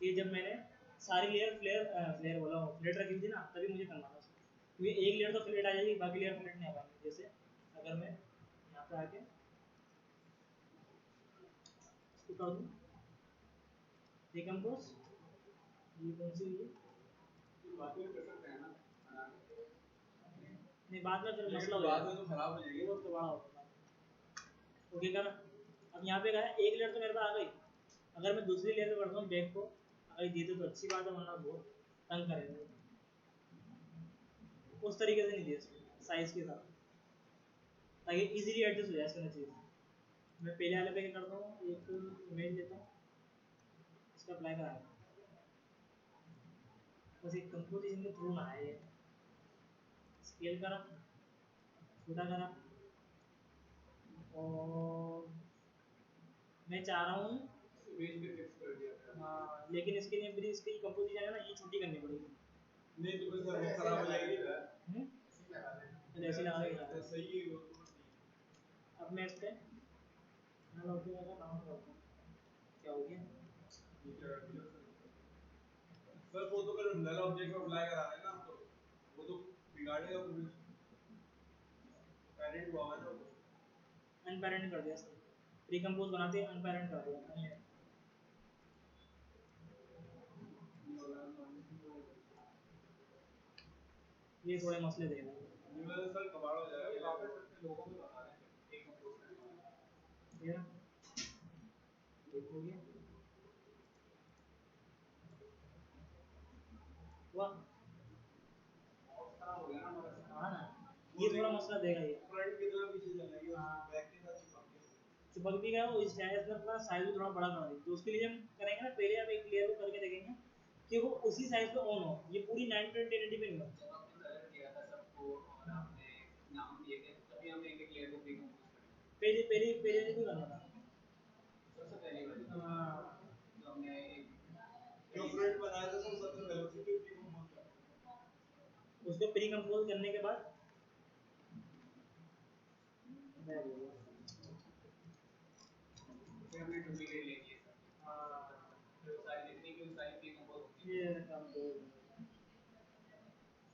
कि जब मैंने सारी लेयर फ्लेयर बोला हूँ फ्लेट रखी थी ना, तभी मुझे करना था उसको, क्योंकि एक लेयर तो फ्लेट आ जाएगी, बाकी लेयर फ्लेट नहीं आ पाएंगे। जैसे अगर मैं यहाँ पे आके इसको कर दूँ डिकम्पोज, ये कौन सी हुई है, बात में कर सकते हैं ना, नहीं बाद में फिर मसला हो बाद जाएगा, में तो खराब हो जाएगी। वो तो बड़ा होगा। ओके करना, अब यहाँ पे गया एक लेयर तो मेरे पास आ गई, अगर मैं दूसरी लेयर पे करता हूँ बैक को, अगर दे दो तो अच्छी बात है, वरना बहुत तंग करेगा। उस तरीके से नहीं दिया साइज के साथ, ताकि इजीली एडजस्ट हो जाए इसके चीज़। मैं पहले वाले पे क्या करता हूँ, एक इमेज लेता हूँ, इसका अप्लाई करा, बस एक कंपोजिशन के थ्रू ना है, स्केल करा, छोटा करा, और मैं चाह रहा हूँ इमेज पे फिक्स कर दिया था। हाँ, लेकिन इसके लिए मेरी इसकी कंपोजिशन है ना, ये छोटी करनी पड़ेगी। नहीं तो फिर वो खराब हो जाएगी। ऐसे लगा देगा, तो सही है वो तो सही। अब मैं इस पे नल ऑब्जेक्ट का नाम करता हूँ, क्या हो गया सर वो तो कर नल ऑब्जेक्ट में अप्लाई करा रहे हैं ना, तो वो तो बिगाड़ेगा पूरी पेरेंट हुआ है ना, अनपेरेंट कर दिया सर, रिकम्पोज बनाते हैं अनपेरेंट कर दिया। ये थोड़े मसले देगा, ये वाला सर कबाड़ हो जाएगा। ये वापस लोगों को बता रहे हैं एक कंपोज करने वाला ये देखोगे वाह, खराब हो गया ना हमारा। हाँ ना, ये थोड़ा मसला देगा ये। फ्रंट की तरफ पीछे चला गया, बैक के साथ चिपक गया। चिपक भी गया, वो इस चाहे अपना साइज भी थोड़ा बड़ा बना दी, तो उसके लिए हम करेंगे ना, पहले हम एक लेयर को करके देखेंगे कि वो उसी साइज पे ऑन हो, ये पूरी 920 पे नहीं हो। जब आपने कलर किया था सबको और आपने नाम दिए थे, तभी हमने एक एक लेयर को प्री कंपोज किया। पहले पहले पहले नहीं करना था, सबसे पहली वाली हाँ, जो हमने जो फ्रंट बनाया था सबसे पहले उसी पे प्री कंपोज किया। उसको प्री कंपोज करने के बाद मैं फिर हमने डुप्लीकेट ले लिए सब, हाँ, फिर सारी जितनी की सारी प्री कंपोज होती ये काम तो है,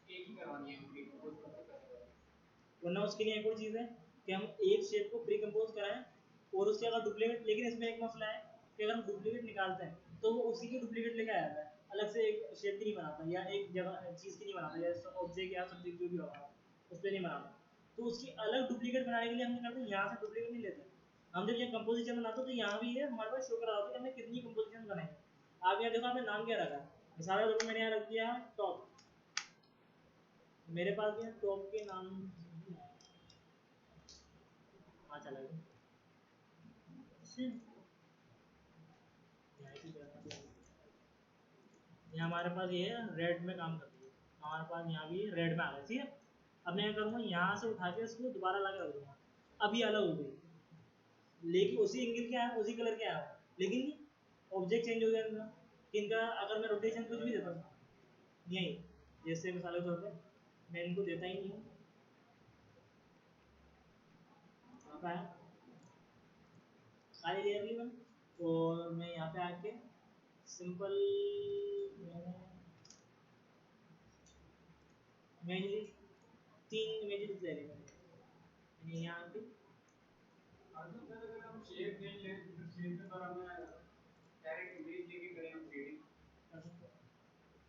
एक ही करवानी है प्री कंपोज सबसे पहले वाली। वरना उसके लिए एक और चीज़ है कि हम एक शेप को प्री कंपोज कराएं और उसके अगर डुप्लीकेट, लेकिन इसमें एक मसला है कि अगर हम डुप्लीकेट निकालते हैं तो वो उसी की डुप्लीकेट लेके आ जाता है, अलग से एक शेप की नहीं बनाता, या एक जगह चीज़ की नहीं बनाता, जैसे ऑब्जेक्ट या सब्जेक्ट जो भी होगा उस पर नहीं बनाता। तो उसकी अलग डुप्लीकेट बनाने के लिए हम क्या करते हैं, यहाँ से डुप्लीकेट नहीं लेते, हम जब ये कंपोजिशन बनाते हैं तो यहाँ भी है हमारे पास शो करा होता है कि हमने कितनी कंपोजिशन बनाई है। आप यहाँ देखो आपने नाम क्या रखा है, मिसाल के तौर पर मैंने यहाँ रख दिया टॉप, मेरे पास भी टॉप के नाम हाँ चला गया, यहाँ हमारे पास ये है रेड में काम करती है, हमारे पास यहाँ भी रेड में आ गया, ठीक है। अब मैं क्या करूँगा, यहाँ से उठा के इसको दोबारा ला के रख दूँगा, अब ये अलग हो गई, लेकिन उसी एंगल के आया, उसी कलर के आया, लेकिन ऑब्जेक्ट चेंज हो गया इनका। इनका अगर मैं रोटेशन कुछ भी देता हूँ, यही जैसे मिसाल के तौर पर मैं इनको देता ही नहीं हूँ, यहाँ पे आया खाली लेयर ली मैंने, और मैं यहाँ पे आके सिंपल मैंने इमेजली 3 इमेजेस ले लेंगे यानी यहाँ पे सर अगर हम शेप नहीं ले तो शेप के पर हमें डायरेक्ट इमेज लेके करें 3D कर सकते हैं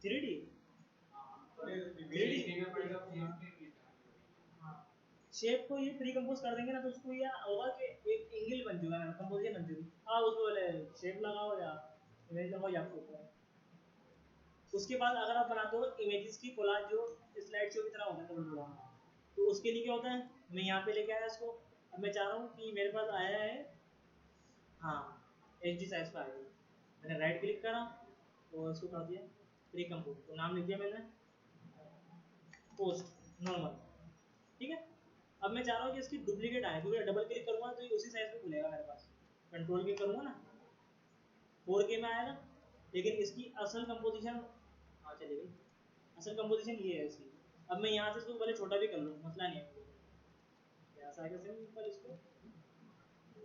3D। हां इमेज लेना पड़ेगा शेप के हाँ शेप को ये प्री कंपोज कर देंगे ना तो उसको ये होगा कि एक एंगल बन जाएगा ना कंपोजिशन बन जाएगी। आप उसको बोले शेप लगाओ या इमेज लगाओ या फोटो। उसके बाद अगर आप बनाते हो इमेजेस की कोलाज जो स्लाइड शो की तरह होता है थोड़ा, तो उसके लिए क्या होता है, मैं यहाँ पे लेके आया इसको। अब मैं चाह रहा हूँ कि मेरे पास आया है हाँ HD साइज का आया, मैंने राइट क्लिक करा और इसको कर दिया प्री कंपोज, तो नाम लिख दिया मैंने पोस्ट नॉर्मल। ठीक है, अब मैं चाह रहा हूँ कि इसकी डुप्लीकेट आए, क्योंकि डबल क्लिक करूँगा तो ये उसी साइज में खुलेगा मेरे पास। कंट्रोल क्लिक करूँगा ना 4K में आएगा, लेकिन इसकी असल कंपोजिशन हाँ चली गई, असल कंपोजिशन ये है इसकी। अब मैं यहाँ से इसको पहले छोटा भी कर लूँ, मसला नहीं है, यहाँ से आगे सिंपल इसको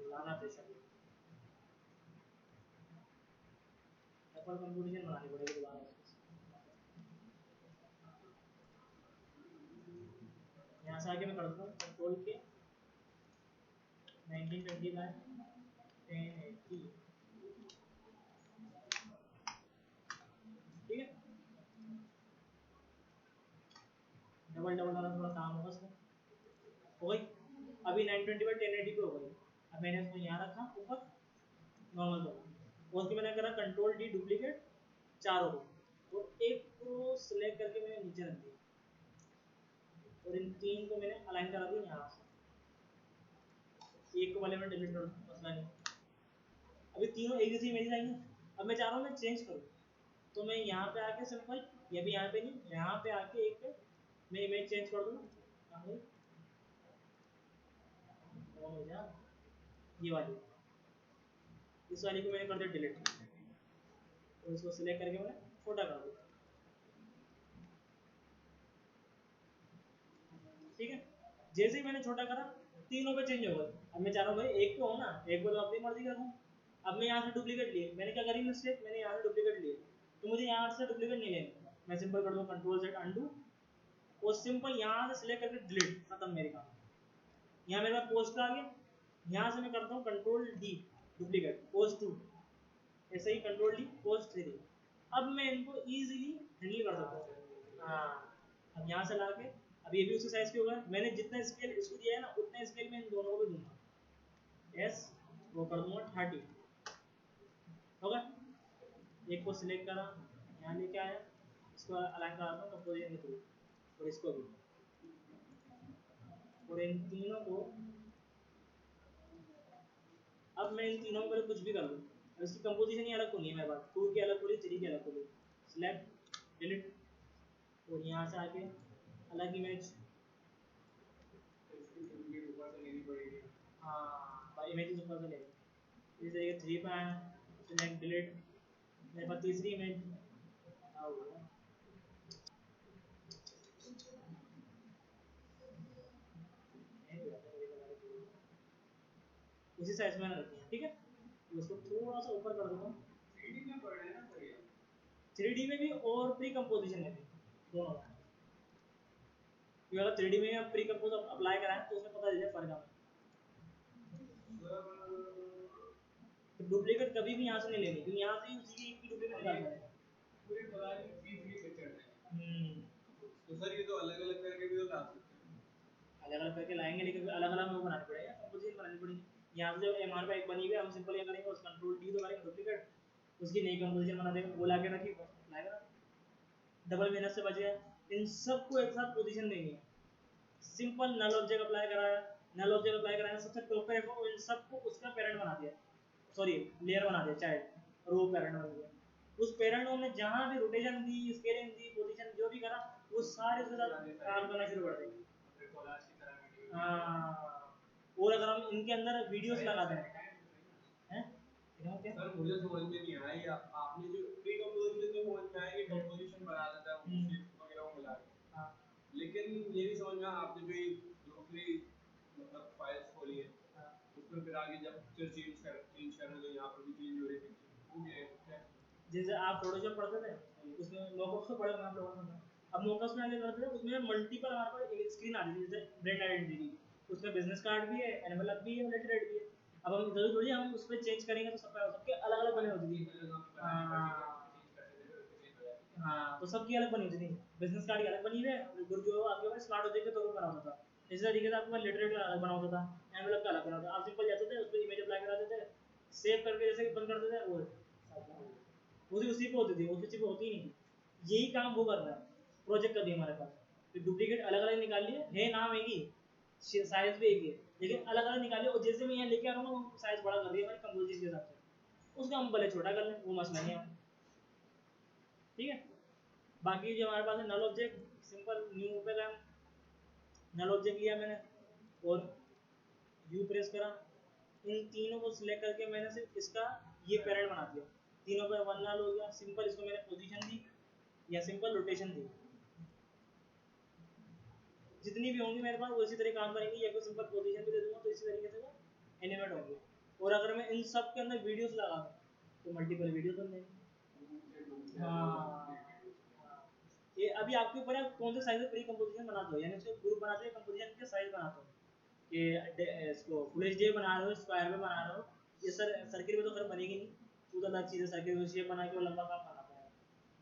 लाना प्रेशर असल कंपोजिशन बनानी पड़ेगी दोबारा। यहाँ से आगे मैं कर दूँ कंट्रोल के 1920 बाय 1080। ठीक है, डबल डबल वाला थोड़ा काम होगा इसमें, हो गई। अभी 920 बाई 1080 पे हो गई। अब मैंने इसको यहाँ रखा ऊपर नॉर्मल पर, उसके मैंने करा कंट्रोल डी डुप्लीकेट चारों को, तो एक को सिलेक्ट करके मैंने नीचे रख दिया और इन 3 को मैंने अलाइन करा दिया यहाँ से। एक को पहले मैं डिलीट कर दूँ, मसला नहीं। अभी तीनों एक जैसी इमेज आएंगे। अब मैं चाह रहा हूँ मैं चेंज करूँ, तो मैं यहाँ पे आके सिंपल, ये भी यहाँ पे नहीं, यहाँ पे आके एक मैं इमेज चेंज कर दूँ, हो जा ये वाली, इस वाली को मैंने कर दिया डिलीट और इसको सिलेक्ट करके मैंने छोटा कर दिया। ठीक है, जैसे ही मैंने छोटा करा तीनों पे चेंज हो गए। अब मैं चाह रहा हूँ भाई एक तो हो ना, एक को तो अपनी मर्जी का रखूँ। अब मैं यहाँ से डुप्लीकेट लिए, मैंने क्या करी मिस्टेक, मैंने यहाँ से डुप्लीकेट लिए, तो मुझे यहाँ से डुप्लीकेट नहीं लेना। मैं सिंपल कर दूँ कंट्रोल Z अनडू और सिंपल यहाँ से सिलेक्ट करके डिलीट, खत्म मेरे काम। यहाँ मेरे पास पोस्ट आ गया, यहाँ से मैं करता हूँ कंट्रोल D डुप्लीकेट पोस्ट 2, ऐसे ही कंट्रोल D पोस्ट 3। अब मैं इनको इजीली हैंडल कर सकता हूँ। हाँ अब यहाँ से ला के, अब ये भी उसी साइज के हो गए, मैंने जितना स्केल इसको दिया है ना उतना स्केल में इन दोनों को भी दूंगा। यस वो कर दूंगा 30 होगा। एक को सिलेक्ट करा, यहाँ लेके आया, इसको अलाइन कराता हूँ कंपोजिशन के थ्रू, और इसको भी, और इन तीनों को, अब मैं इन तीनों में कुछ भी कर लूँ, इसकी कंपोजिशन ही अलग होनी है मेरे पास, 2 की अलग खुली, 3 की अलग खुली, सिलेक्ट डिलीट और यहाँ से आके अलग इमेज, हाँ इमेज ऊपर से ले इस तरीके 3 पे आया, सिलेक्ट डिलीट, मेरे पास तीसरी इमेज उसी साइज में रखी है। ठीक है, उसको थोड़ा सा ऊपर कर दूंगा। 3D में भी और प्री कंपोजिशन में भी दोनों में, क्योंकि अगर 3D में आप प्री कंपोज अप्लाई कराएं तो उसमें पता चल जाए फर्क हमें। तो डुप्लीकेट कभी भी यहाँ से नहीं लेनी, क्योंकि यहाँ से ही उसी की डुप्लीकेट निकाल सकते हैं। पूरे बता दें 3 पिक्चर है। तो सर ये तो अलग-अलग करके भी तो ला सकते हैं। अलग-अलग करके लाएंगे, लेकिन अलग-अलग में बनाना पड़ेगा, कंपोजिशन बनानी पड़ेगी। यहाँ से जब हमारे पास एक बनी हुई है, हम सिंपल ये करेंगे, उस कंट्रोल D तो करेंगे डुप्लीकेट, उसकी नई कंपोजिशन बना देंगे, वो ला के रखी लाएगा, डबल मेहनत से बच गया। इन सबको एक साथ पोजीशन देनी है, सिंपल नल ऑब्जेक्ट अप्लाई कराया, नल ऑब्जेक्ट अप्लाई कराया, सबसे टॉप पे रखो, इन सबको उसका पेरेंट बना दिया, सॉरी लेयर बना दिया चाइल्ड, और वो पेरेंट बन गया। उस पेरेंट में हमने जहाँ भी रोटेशन दी, स्केलिंग दी, पोजीशन जो भी करा, वो सारे उसके साथ काम करना शुरू कर देंगे। हाँ, और अगर हम इनके अंदर वीडियोस लगा दें, हैं सर मुझे समझ में नहीं आया, ये आपने जो प्री कंपोजिशन तो समझ में आया कि कंपोजिशन बना देता है वो शेप वगैरह को मिला के। हाँ। लेकिन ये नहीं समझ में आपने जो ये दूसरी मतलब फाइल्स खोली है, उसमें फिर आगे जब पिक्चर चेंज कर रहे हो तो यहाँ पर भी चेंज हो रही है पिक्चर, वो क्या है? जैसे आप फोटोशॉप पढ़ते थे, उसमें मॉकअप तो पढ़े होंगे आप लोगों ने, अब मोकस में आगे करते थे, उसमें मल्टीपल हमारे पास एक स्क्रीन आ रही थी, जैसे ब्रांड आइडेंटिटी, उसमें बिजनेस कार्ड भी है, एनवेलप भी है, लेटर हेड भी है। अब हम जरूरी थोड़ी हम उस पर चेंज करेंगे तो सबके अलग अलग बने होती थी। हाँ, तो सबकी अलग बनी होती थी, बिजनेस कार्ड की अलग बनी हुई है, जो आपके पास स्मार्ट होते थे तो वो बना होता था। इसी तरीके से आपके पास लेटर हेड का अलग बना होता था, एनवेलप का अलग बना होता था। आप सिंपल जाते थे, उस पर इमेज अप्लाई कराते थे, सेव करके जैसे बंद करते थे, वो उसी पे होती थी, वो किसी पे होती ही नहीं थी। यही काम वो कर रहा है, प्रोजेक्ट कर दिया हमारे पास, तो डुप्लीकेट अलग अलग निकाल लिए, है नाम एक ही, साइज भी एक ही, लेकिन अलग अलग निकालिए, और जैसे मैं यहाँ लेके आ रहा हूँ ना, साइज बड़ा कर दिया हमारी कंपोजिशन के हिसाब से, उसका हम भले छोटा कर लें, वो मसला नहीं है। ठीक है, बाकी जो हमारे पास है नल ऑब्जेक्ट, सिंपल न्यू पे गया, नल ऑब्जेक्ट लिया मैंने और यू प्रेस करा, इन तीनों को सिलेक्ट करके मैंने सिर्फ इसका ये पेरेंट बना दिया, तीनों पे वन नल हो गया। सिंपल इसको मैंने पोजीशन दी या सिंपल रोटेशन दी, जितनी भी होंगी मेरे पास वो इसी तरह काम करेंगी, या कोई सिंपल पोजीशन भी दे दूंगा तो इसी तरीके से वो एनिमेट होंगे। और अगर मैं इन सब के अंदर वीडियोस लगा दूं तो मल्टीपल वीडियोस बन जाएंगे। हाँ, ये अभी आपके ऊपर है कौन से साइज में प्री कंपोजिशन बनाते हो, यानी उसके ग्रुप बनाते हो, कंपोजिशन के साइज बनाते हो कि इसको फुल एचडी बना रहे हो, स्क्वायर में बना रहे हो, ये सर सर्किल में तो खैर बनेगी नहीं, वो तो अलग चीज़ है, सर्किल में शेप बना के वो लंबा काम करना पड़ेगा।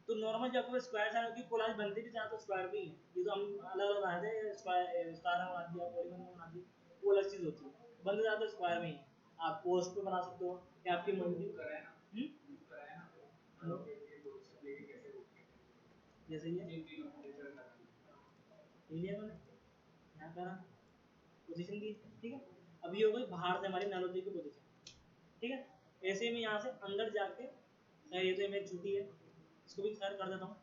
तो नॉर्मल जब आपको स्क्वायर साइज की कोलाज बनती भी चाहे तो स्क्वायर भी है, ये तो हम अलग अलग बनाते हैं, स्क्वायर स्टार में बना दिया, पॉलीगन में बना दी, वो अलग चीज़ होती है, बनते ज़्यादा स्क्वायर में ही है। आप पोस्ट पे बना सकते हो या आपकी मर्जी जैसे ये लिया मैंने यहाँ करा, पोजीशन दी। ठीक है, अब ये हो गई बाहर से हमारी नैरोजी की पोजीशन। ठीक है, ऐसे में यहाँ से अंदर जाके ये तो इमेज छुट्टी है, इसको भी खैर कर देता हूँ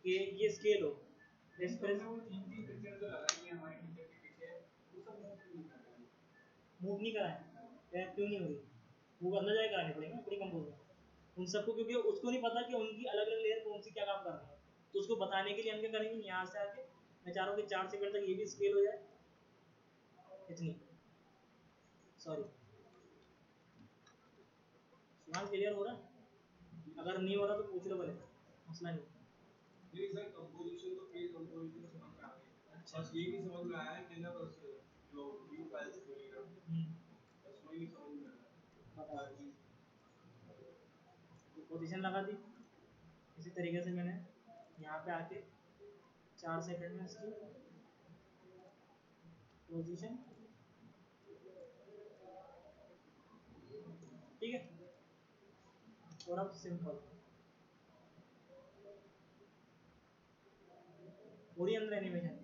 कि ये स्केल हो, मूव नहीं कराए, क्यों नहीं हो रही, वो अंदर जाके करानी पड़ेगी प्री कंपोज उन सबको, क्योंकि उसको नहीं पता कि उनकी अलग अलग लेयर कौन सी क्या काम कर रही है, तो उसको बताने के लिए हम क्या करेंगे, यहाँ से आके मैं चाह रहा हूँ कि 4 सेकंड तक ये भी स्केल हो जाए, इतनी, सॉरी सुनाम क्लियर हो रहा है, अगर नहीं हो रहा तो पूछ लो पहले, मसला नहीं। नहीं सर, कंपोजिशन तो प्री कंपोजिशन समझ में आ गई, अच्छा बस ये नहीं समझ में आया कि ना बस जो व्यू फाइल्स खोलेगा बस वही समझ में आया, पोजीशन लगा दी। इसी तरीके से मैंने यहाँ पे आके 4 सेकंड में इसकी पोजीशन, ठीक है, और अब सिंपल पूरी अंदर एनिमेशन,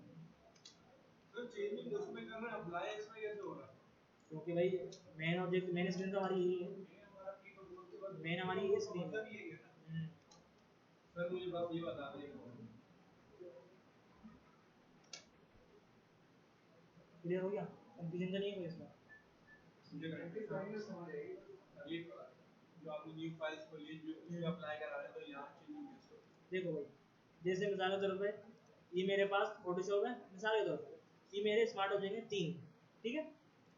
सर चेंजिंग उसमें कर रहे हैं, अप्लाई इसमें कैसे हो रहा है? क्योंकि भाई मेन ऑब्जेक्ट मेन स्क्रीन तो हमारी यही है, मेन हमारी ये स्क्रीन है। सर मुझे बस ये बता दें, क्लियर हो गया, कंफ्यूजन तो नहीं है कोई इसमें। मुझे प्रैक्टिस करनी है, समझ आएगी। ये जो आपने न्यू फाइल्स खोली जो उसमें अप्लाई करा रहे हैं तो यहाँ चेंजिंग कैसे हो? देखो भाई, जैसे मिसाल के तौर पे ये मेरे पास फोटोशॉप है, मिसाल के तौर पे ये मेरे स्मार्ट ऑब्जेक्ट हैं 3, ठीक है,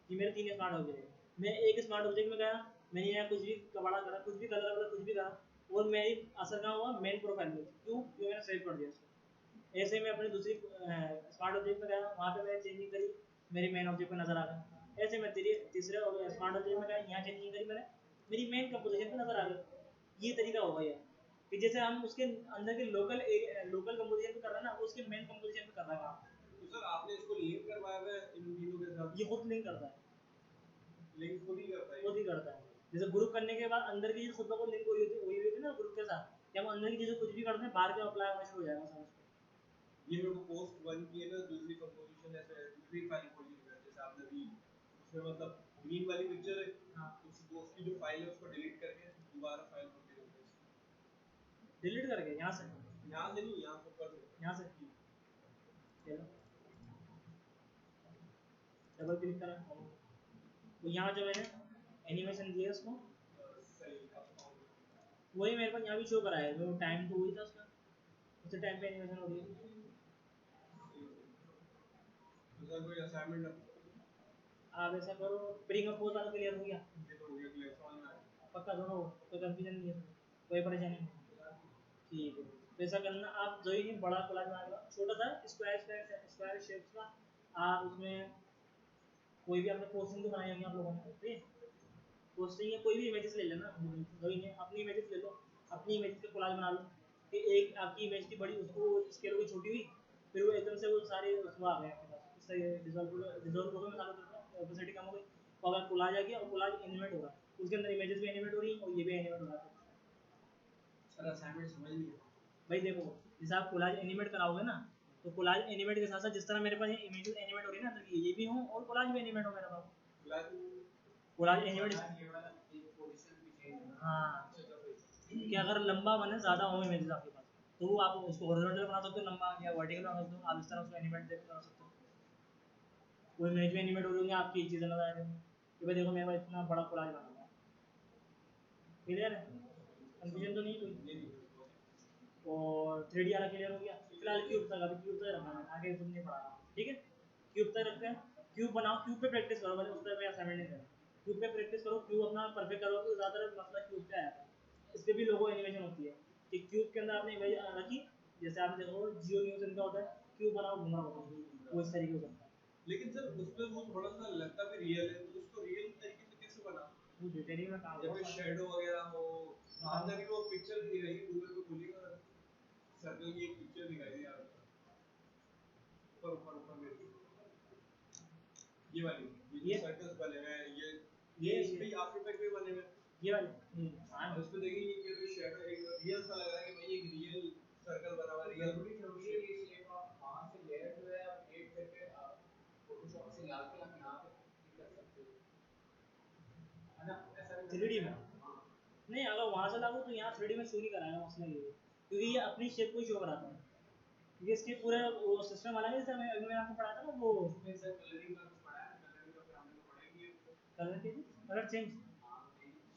ये मेरे 3 स्मार्ट ऑब्जेक्ट है, मैं एक स्मार्ट ऑब्जेक्ट में गया, मैंने यहाँ कुछ भी कबाड़ा करा, कुछ भी कलर वाला कुछ भी करा, और मेरी असर कहाँ हुआ, मेन प्रोफाइल में, क्यों, मैंने सेव कर दिया उसको। ऐसे में अपनी दूसरी स्मार्ट ऑब्जेक्ट में गया, वहाँ पे मैंने चेंजिंग करी, मेरी मेन ऑब्जेक्ट पे नजर आ गया। ऐसे में तीसरे स्मार्ट ऑब्जेक्ट में गया, यहाँ चेंजिंग करी मैंने, मेरी मेन कंपोजिशन पे नजर आ गई। ये तरीका होगा यार, कि जैसे हम उसके अंदर के लोकल कंपोजिशन पे कर रहे हैं ना, वो उसके मेन कंपोजिशन पे कर रहा है काम। तो सर आपने इसको लिंक करवाया हुआ है इन तीनों के साथ? ये खुद लिंक करता है, लिंक खुद ही करता है? खुद ही करता है। जैसे ग्रुप करने के बाद अंदर की चीज खुद को लिंक हुई हुई थी ना ग्रुप के साथ, जब हम अंदर की चीजें कुछ भी करते हैं बाहर के अप्लाई होना शुरू हो जाएगा समझ को। ये मेरे को पोस्ट 1 की है ना, दूसरी कंपोजिशन ऐसे दूसरी फाइल खोली है जैसे आपने अभी उसमें मतलब ग्रीन वाली पिक्चर है, हाँ, उसकी जो फाइल है उसको डिलीट करके दोबारा फाइल खोल के देते हैं। डिलीट करके यहाँ से नहीं, यहाँ से ऊपर से, यहाँ से चलो डबल क्लिक करा, तो यहाँ जो मैंने एनिमेशन दिया उसको, सही अब वही मेरे पास यहाँ भी शो करा है, जो टाइम तो वही था उसका, उसी टाइम पे एनिमेशन हो रही है। तो सर कोई असाइनमेंट आप ऐसा करो, प्री कंपोज वाला क्लियर हो गया, ये तो हो गया, क्लियर समझ में आया। पक्का दोनों, कोई कंफ्यूजन नहीं है इसमें, कोई परेशानी नहीं, ठीक है। तो ऐसा करना आप जो ही बड़ा कोलाज बनाएगा छोटा सा स्क्वायर शेप्स का, आप उसमें कोई भी आपने पोस्टिंग तो बनाई होंगी आप लोगों ने, ठीक है, पोस्टिंग या कोई भी इमेजेस ले लेना, वही नहीं अपनी इमेजेस ले लो, अपनी इमेज का कोलाज बना लो कि एक आपकी इमेज थी बड़ी, उसको स्केल हो गई छोटी हुई, फिर वो एकदम से वो सारे उसमें आ गए आपके पास, इससे डिजॉल्व हो गए मसालों के, ओपेसिटी कम हो गई, और अगर कोलाज आ गया और कोलाज एनिमेट हो रहा है, उसके अंदर इमेजेस भी एनिमेट हो रही हैं और ये भी एनिमेट हो रहा है। सर असाइनमेंट समझ नहीं भाई देखो, जैसे आप कोलाज एनिमेट कराओगे ना, तो कोलाज एनिमेट के साथ साथ जिस तरह मेरे पास इमेजेस एनिमेट हो रही है ना, तो ये भी हो और कोलाज भी एनिमेट हो मेरे पास, कोलाज एनिमेट। हाँ, कि अगर लंबा बने ज़्यादा हो इमेजेस आपके पास, तो वो आप उसको हॉरिजॉन्टल बना सकते हो लंबा, या वर्टिकल बना सकते हो, आप इस तरह उसको एनिमेट बना सकते हो, वो इमेज में एनिमेट हो रही होंगी, आपकी चीज़ें नजर आ रही होंगी कि भाई देखो मेरे पास इतना बड़ा कोलाज बना हुआ है, क्लियर है, कंफ्यूजन तो नहीं कोई। और 3D वाला क्लियर हो गया, फिलहाल क्यूब तक, अभी क्यूब तक रखना है, आगे कुछ नहीं पढ़ा, ठीक है, क्यूब तक रखते हैं, क्यूब बनाओ, क्यूब पे प्रैक्टिस करो, मैंने उस पर मैं असाइनमेंट नहीं करा, क्यूब पे प्रैक्टिस करो, क्यूब अपना परफेक्ट करो, तो ज़्यादातर मसला क्यूब पे आया था, इस पर भी लोगो एनिमेशन होती है कि क्यूब के अंदर आपने इमेज रखी, जैसे आपने देखो जियो न्यूज़ इनका होता है, क्यूब बनाओ घूमना होता है, वो इस तरीके से होता है। लेकिन सर उसमें वो थोड़ा सा लगता भी रियल है, तो उसको रियल तरीके से कैसे बना, वो डिटेलिंग में काम जब शेडो वगैरह हो, आपने अभी वो पिक्चर भी दिखाई, गूगल पे खोलिएगा, सर्कल की एक पिक्चर दिखाई दी यार, ऊपर ऊपर ऊपर में ये वाली, ये सर्कल्स बने हुए हैं, ये इस पे आफ्टर इफेक्ट में बने हुए हैं, ये वाली हां उस पे देखिए ये जो शेडो एक रियल सा लग रहा है कि भाई एक रियल सर्कल बना हुआ है, रियल जरूरी थोड़ी है ये शेप आप वहां से लेयर जो है आप क्रिएट करके आप फोटोशॉप से ला के आप यहाँ पे कर सकते हो, है ना, ऐसा भी 3D में नहीं, अगर वहाँ से लागू तो यहाँ 3D में शो नहीं कराएगा, मसला ये है क्योंकि ये अपनी शेप को ही शो कराता है, ये इसके पूरे वो सिस्टम अलग है, जैसे मैंने आपको पढ़ाया था ना वो उसमें सर कलरिंग का कुछ पढ़ा है, कलरिंग का फिर हम लोग पढ़ेंगे, कलर के कलर चेंज, हाँ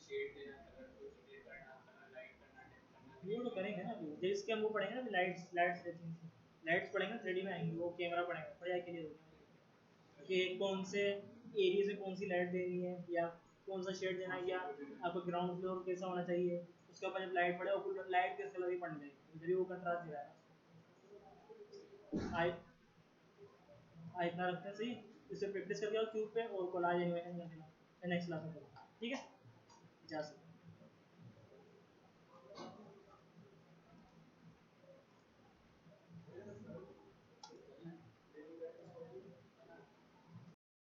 शेड देना, कलर को चेंज करना, कलर लाइट करना, डिम करना, वो तो करेंगे ना अभी, जैसे इसके हम वो पढ़ेंगे ना लाइट्स लाइट्स पढ़ेंगे 3D में आएंगे, वो कैमरा पढ़ेंगे, पढ़ाई के लिए होगा कि कौन से एरिया से कौन सी लाइट देनी है, या कौन सा शेड देना है, या आपको ग्राउंड फ्लोर कैसा होना चाहिए, उसके ऊपर जब लाइट पड़े और लाइट किस कलर की पड़नी चाहिए, इधर ही वो कंट्रास्ट दिया है। इतना रखते हैं सही, इससे प्रैक्टिस करके और क्यूब पे और कोलाज एनिमेशन करके नेक्स्ट क्लास में, ठीक है, जा सकते